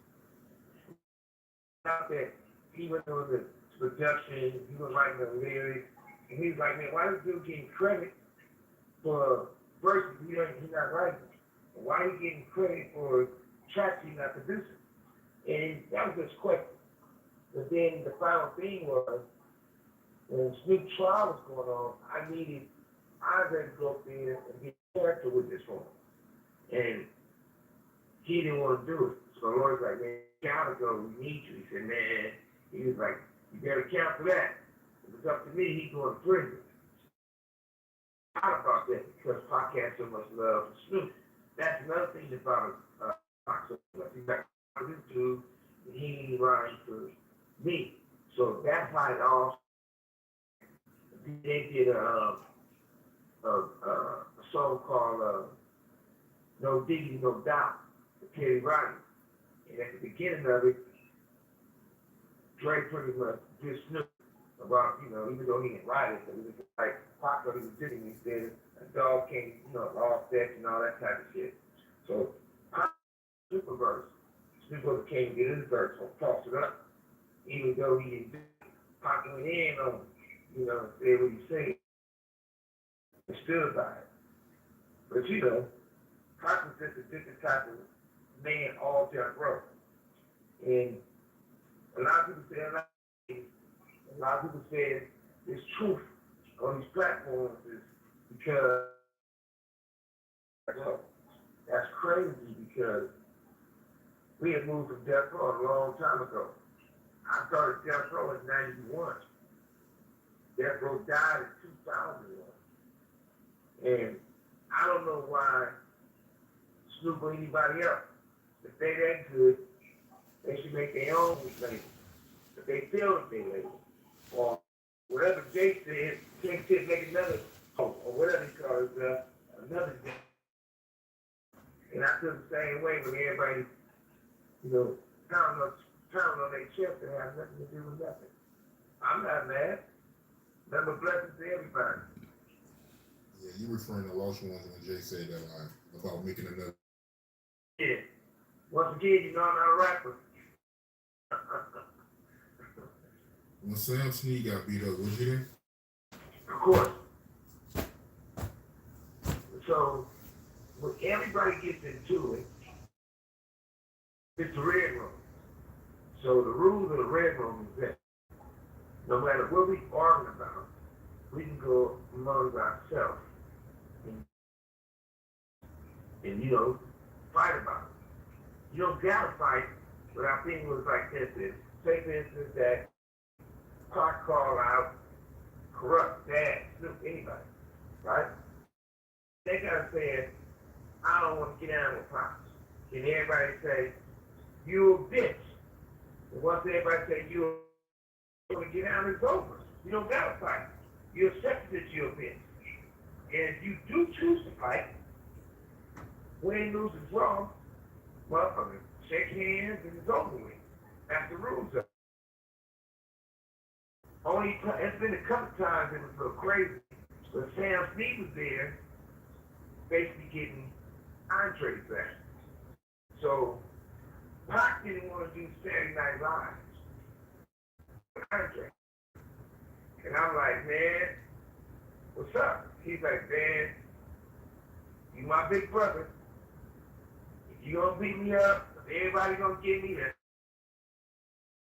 Not that he was doing the production, he was writing the lyrics, and he was like, man, why is this dude getting credit for verses he's not writing? And why are he getting credit for tracks he's not producing? And that was just quick. But then the final thing was, when Snoop trial was going on, I needed Andre to go up there and get character with this one. And he didn't want to do it. So the lawyer's like, man, you gotta go, we need you. He said, man, he was like, you better count for that. If it's up to me, he's going to prison. I thought about that because Pac had so much love for Snoop. That's another thing about Pac so much. He's like, this dude, and he ain't lying for me. So that's how it all. They did a song called No Diggity, No Doubt, with Terry Riley. And at the beginning of it, Dre pretty much did Snoop about, even though he didn't write it, but it was like Pac what he was doing. He said a dog came, all sex and all that type of shit. So Pac super verse. Snoop came to get his verse, so toss it up. Even though he didn't do it, Pac went in on said what he said. And stood by it. But Pac was just a different type of man all Death Row. And a lot of people say this truth on these platforms is because that's crazy because we had moved from Death Row a long time ago. I started Death Row in 91. Death Row died in 2001. And I don't know why Snoop or anybody else, if they that good, they should make their own label. If they feel that they label. Or whatever Jay said, Jay said make another, or whatever he calls it, another day. And I feel the same way when everybody, pounding on their chest and have nothing to do with nothing. I'm not mad. Nothing but blessings to everybody. Yeah, you referring to Lost Ones when Jay said that line about making another. Yeah. Once again, I'm not a rapper. When Sam Snead got beat up, was you there? Of course. So, when everybody gets into it, it's the red room. So the rules of the red room is that No matter what we argue about, we can go among ourselves and you know, fight about it. You don't gotta fight, but I think it was like this is, say for instance that Pac called out corrupt, bad, Snoop, anybody, right? They gotta say, I don't want to get down with Pac. And everybody say, you a bitch. And once everybody say you want to get down, it's over. You don't gotta fight. You accept that you're a bitch. And if you do choose to fight, win, lose, and draw, motherfucker, shake hands and it's over with. That's the rules of it. It's been a couple times it was a little crazy, but Sam Snead was there, basically getting Andre back. So Pac didn't want to do Saturday Night Live with Andre. And I'm like, man, what's up? He's like, man, you my big brother. If you gonna beat me up, if everybody gonna get me there,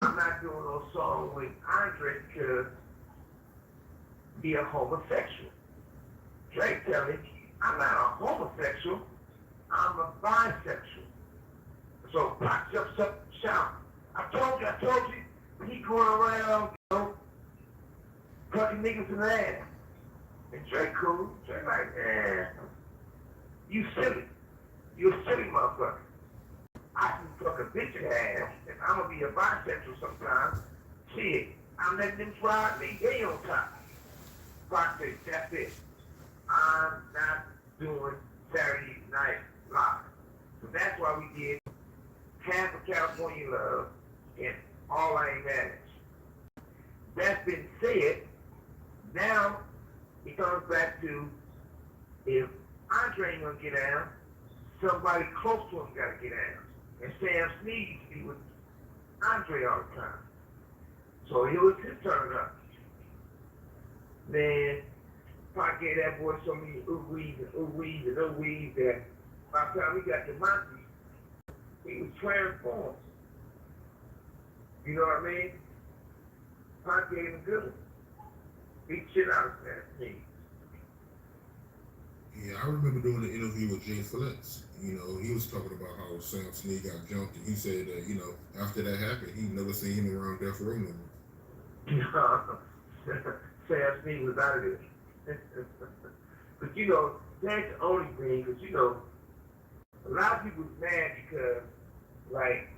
I'm not doing no song with Andre because he a homosexual. Drake tell me, I'm not a homosexual, I'm a bisexual. So Pac jumps up and shouts, I told you, but he going around, you know, punching niggas in the ass. And Drake cool, Drake like, man, you silly. You a silly motherfucker. I can fuck a bitch in the ass, and I'm gonna be a bisexual sometimes. Shit, I'm letting them try me, they on top. Pac said, that's it. I'm not doing Saturday Night Live. So that's why we did half of California Love and All I Ain't Mad at You. That's been said. Now it comes back to if Andre ain't gonna get down, somebody close to him gotta get down. And Sam Snead used to be with Andre all the time. So it was his turn up. Man, Pac gave that boy so many ooh-wees and ooh-wees and ooh-wees that by the time we got to Monty, he was transformed. You know what I mean? Pac gave him good one. Beat shit out of Sam Snead. Yeah, I remember doing an interview with Jay Flex. You know, he was talking about how Sam Snead got jumped, and he said that, you know, after that happened, he never seen him around Death Row no more. Sam Snead was out of there. But you know, that's the only thing, because you know, a lot of people was mad because, like,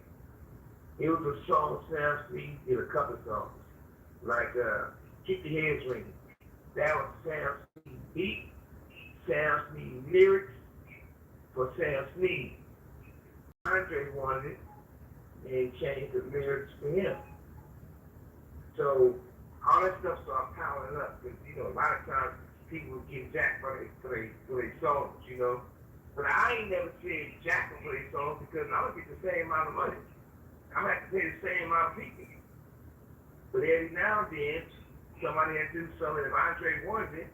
it was a song Sam Snead did a couple of songs. Like, Keep the Heads Ringing. That was Sam Snead beat. Sam Snead lyrics for Sam Snead. Andre wanted it and changed the lyrics for him. So all that stuff started piling up because you know a lot of times people would get jacked for their songs, you know. But I ain't never said jack for their songs because I'm gonna get the same amount of money. I'm gonna have to pay the same amount of people. But every now and then somebody had to do something. If Andre wanted it,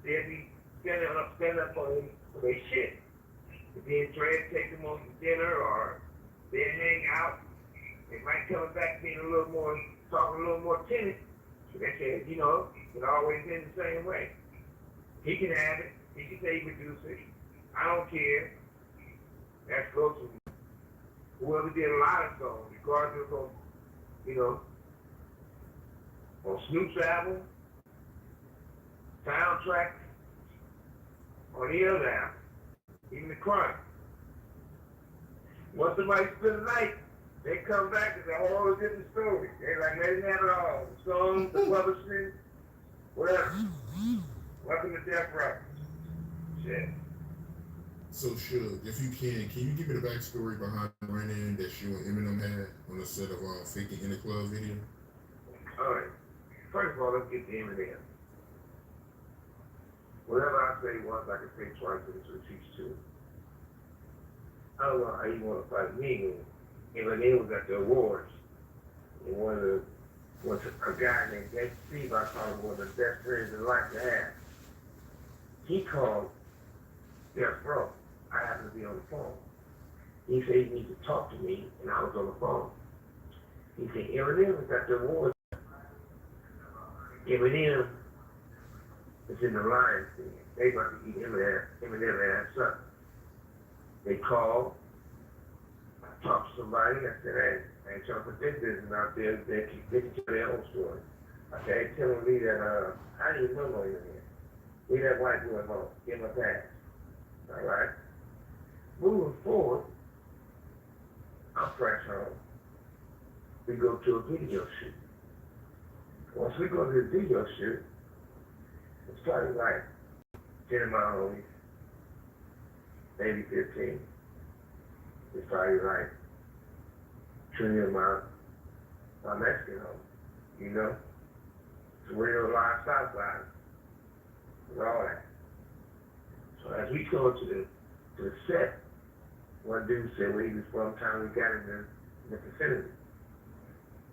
they'd be stand up for their shit. And then Dre take them on some dinner or they'd hang out. They might come back being a little more, talking a little more timid. So they said, you know, it always been the same way. He can have it. He can say he produce it. I don't care. That's close to me. Whoever did a lot of songs, regardless of, you know, on Snoop's album, soundtrack, on the other album, even the crime. Once somebody spend the night, they come back, it's a whole different story. They're like, they didn't have it all. The songs, the publishing, whatever. Welcome to Death Row. Shit. So, Suge, if you can you give me the backstory behind the run-in that you and Eminem had on the set of Faking in the Club video? All right. First of all, let's get to Eminem. Whatever I say once, I can say twice, and it's repeats too. I don't know how you want to fight me. Eminem was at the awards, and a guy named Jake Steve, I call him one of the best friends in life to have. He called Death Row. I happened to be on the phone. He said he needed to talk to me, and I was on the phone. He said, Eminem was at the awards. Eminem is in the Lions thing. They about to eat Eminem ass up. They called. I talked to somebody. I said, hey, I ain't trying to put this business out there. They can tell their own story. I said, hey, telling me that I didn't even know no Eminem. Leave that white boy alone. Give him a pass. All right? Moving forward, I'm fresh home. We go to a video shoot. Once we go to the video shoot, it's probably like 10 of my homies, maybe 15. It's probably like 20 of my Mexican homies, you know? It's real live Southside with all that. So as we go to the set, one dude said where he was from, time we got in the vicinity.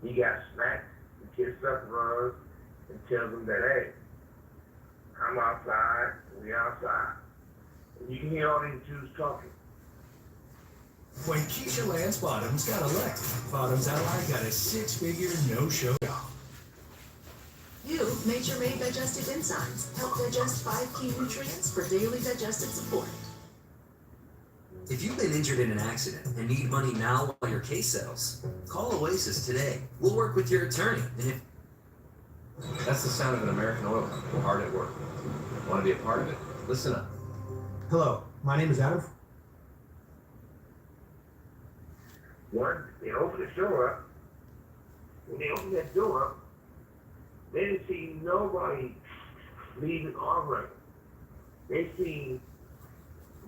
He got smacked, he kissed up runs, and tells them that, hey, I'm outside, we outside. And you can hear all these Jews talking. When Keisha Lance Bottoms got elected, Bottoms Ally got a 6-figure no-show job. You, Nature Made Digestive Enzymes, help digest 5 key nutrients for daily digestive support. If you've been injured in an accident and need money now while your case settles, call Oasis today. We'll work with your attorney, and if... That's the sound of an American oil company hard at work. Want to be a part of it? Listen up. Hello, my name is Adam. One, they opened the door up. When they opened that door up, they didn't see nobody leaving or running. They seen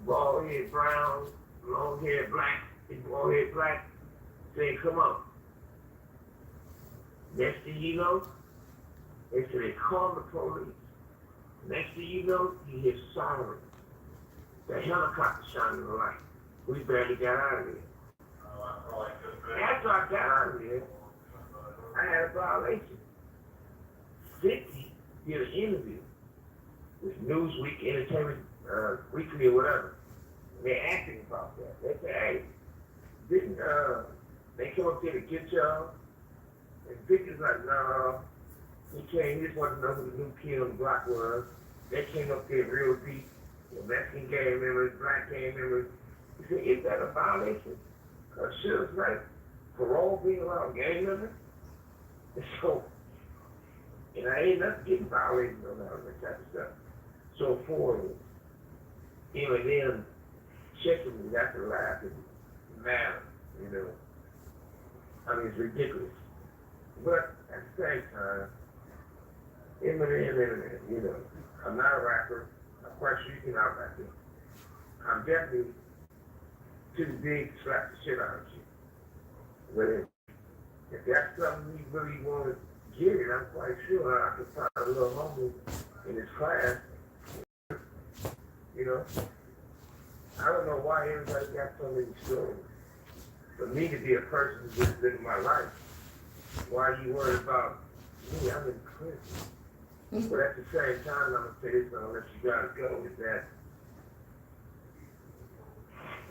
bald-head brown, long-haired black, and bald-head black saying, come on. Next thing you know, they said they called the police. Next thing you know, you hear sirens. The helicopter shining the light. We barely got out of here. After I got out of here, I had a violation. 50 did an interview with Newsweek, Entertainment Weekly, or whatever. And they're asking about that. They say, hey, didn't they come up there to get y'all? And 50's like, no. He came, he just wanted to know who the new kid on the block was. They came up there real deep. The Mexican gang members, black gang members. He said, is that a violation? Shit, like parole being around gang members? And so, and I ain't nothing getting violated on that type of stuff. So for him and them checking me, that's a laugh and matter, you know. I mean, it's ridiculous. But at the same time, Eminem, you know, I'm not a rapper. I'm quite sure you can out-rap me. I'm definitely too big to slap the shit out of you. But if that's something you really want to get it, I'm quite sure I can find a little homie in this class. You know? I don't know why everybody got so many stories. For me to be a person who's just living my life, why are you worried about me? I'm in prison. But at the same time, I'm going to say this, and I'll let you guys go, is that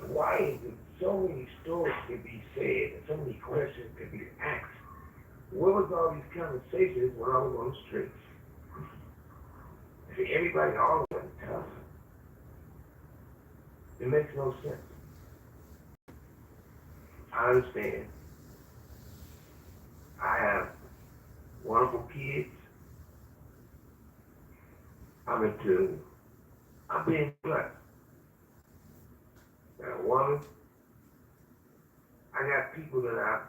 why is it so many stories can be said and so many questions can be asked? Where was all these conversations when I was on the streets? See, everybody all of them tough. It makes no sense. I understand. I have wonderful kids. I'm being blessed. Got a woman. I got people that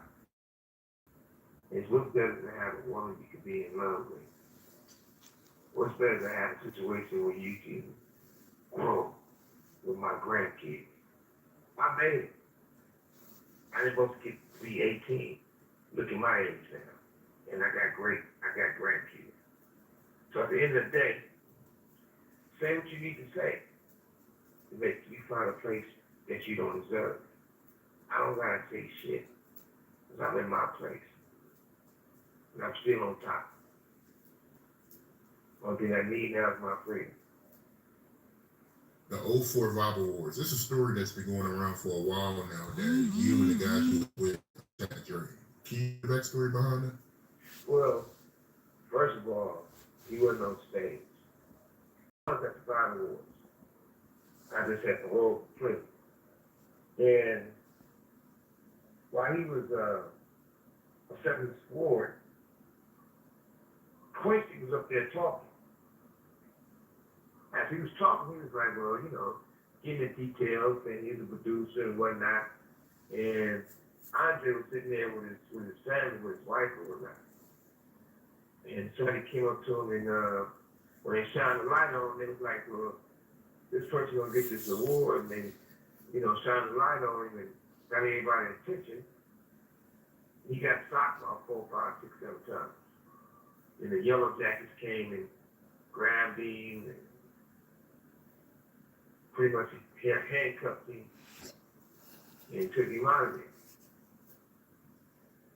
it's what's better than having a woman you can be in love with. What's better than having a situation where you can grow with my grandkids? I made it. I ain't supposed to be 18. Look at my age now. And I got grandkids. So at the end of the day, say what you need to say to make you find a place that you don't deserve. I don't gotta say shit, because I'm in my place. And I'm still on top. Only thing I need now is my freedom. The 04 Bible Wars. This is a story that's been going around for a while now that you and the guys who with that journey. Can you give the backstory behind it? Well, first of all, He wasn't on stage. I was at the Survivor Awards. I just had the whole prison. And while he was accepting this award, Quincy was up there talking. As he was talking, he was like, well, you know, getting the details, and he's a producer and whatnot. And Andre was sitting there with his family, with his wife or whatnot. And somebody came up to him, and when they shined the light on him, they was like, well, this person gonna get this award, and they, you know, shined the light on him and got everybody's attention. He got socked about 4, 5, 6, 7 times. And the Yellow Jackets came and grabbed him and pretty much handcuffed him and took him out of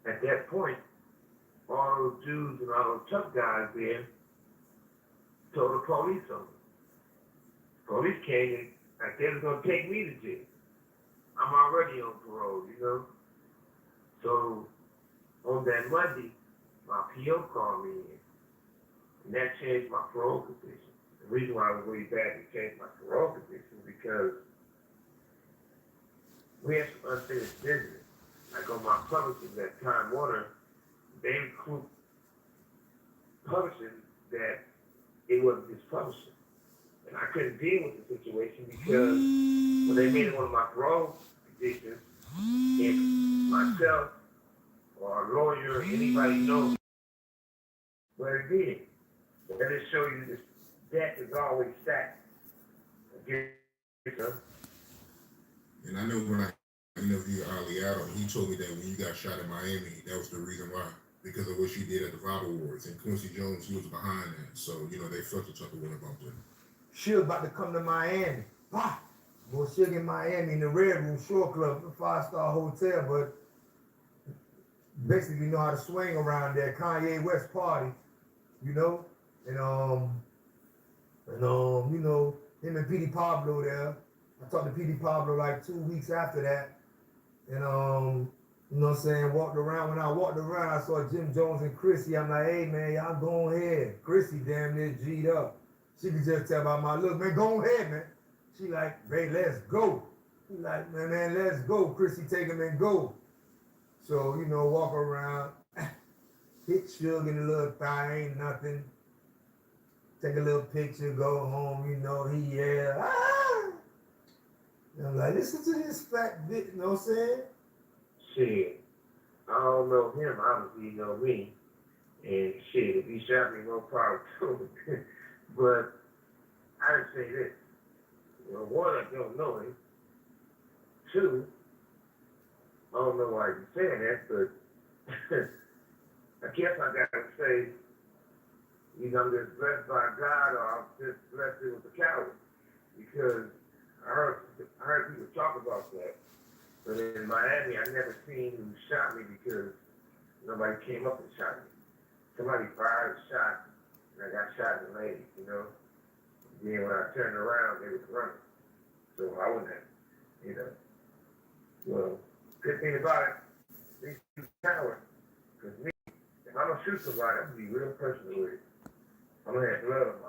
there. At that point, all those dudes and all those tough guys there told the police on him. Police came and like they was gonna take me to jail. I'm already on parole, you know. So on that Monday, my PO called me in, and that changed my parole condition. The reason why I was really bad to change my parole condition because we had some unfinished business. Like on my publishing, that Time Warner, they recruit publishing that it wasn't his publishing. And I couldn't deal with the situation because when they made it one of my parole conditions, if myself or a lawyer or anybody knows what it did, let it show you this debt is always stacked. And I know when I interviewed Ali Adam, he told me that when you got shot in Miami, that was the reason why, because of what she did at the Vibe Awards. And Quincy Jones, he was behind that. So, you know, they felt each other way about that. She was about to come to Miami. Wow. Well, she in Miami in the Red Room Shore Club, a 5-star hotel, but basically know how to swing around there. Kanye West party, you know? And you know, him and Petey Pablo there. I talked to Petey Pablo like 2 weeks after that. And you know what I'm saying, walked around. When I walked around, I saw Jim Jones and Chrissy. I'm like, hey man, y'all go ahead. Chrissy damn near G'd up. She could just tell by my look, man, go ahead, man. She like, babe, let's go. He like, man, let's go. Chrissy, take him and go. So, you know, walk around, hit Suge in the little thigh, ain't nothing. Take a little picture, go home, you know, he yell, ah! And I'm like, listen to this fat bitch, you know what I'm saying? Shit, I don't know him, obviously he know me. And shit, if he shot me, no problem too. But I would say this. You know, one, I don't know him. Two, I don't know why you're saying that, but I guess I gotta say, either I'm just blessed by God or I'm just blessed with the coward. Because I heard people talk about that. But in Miami, I never seen who shot me because nobody came up and shot me. Somebody fired a shot, and I got shot in the leg, you know? Then when I turned around, they was running. So I wouldn't have, you know. Well, good thing about it, these two cowards. Because me, if I'm going to shoot somebody, I'm going to be real personal with it. I'm going to have blood on my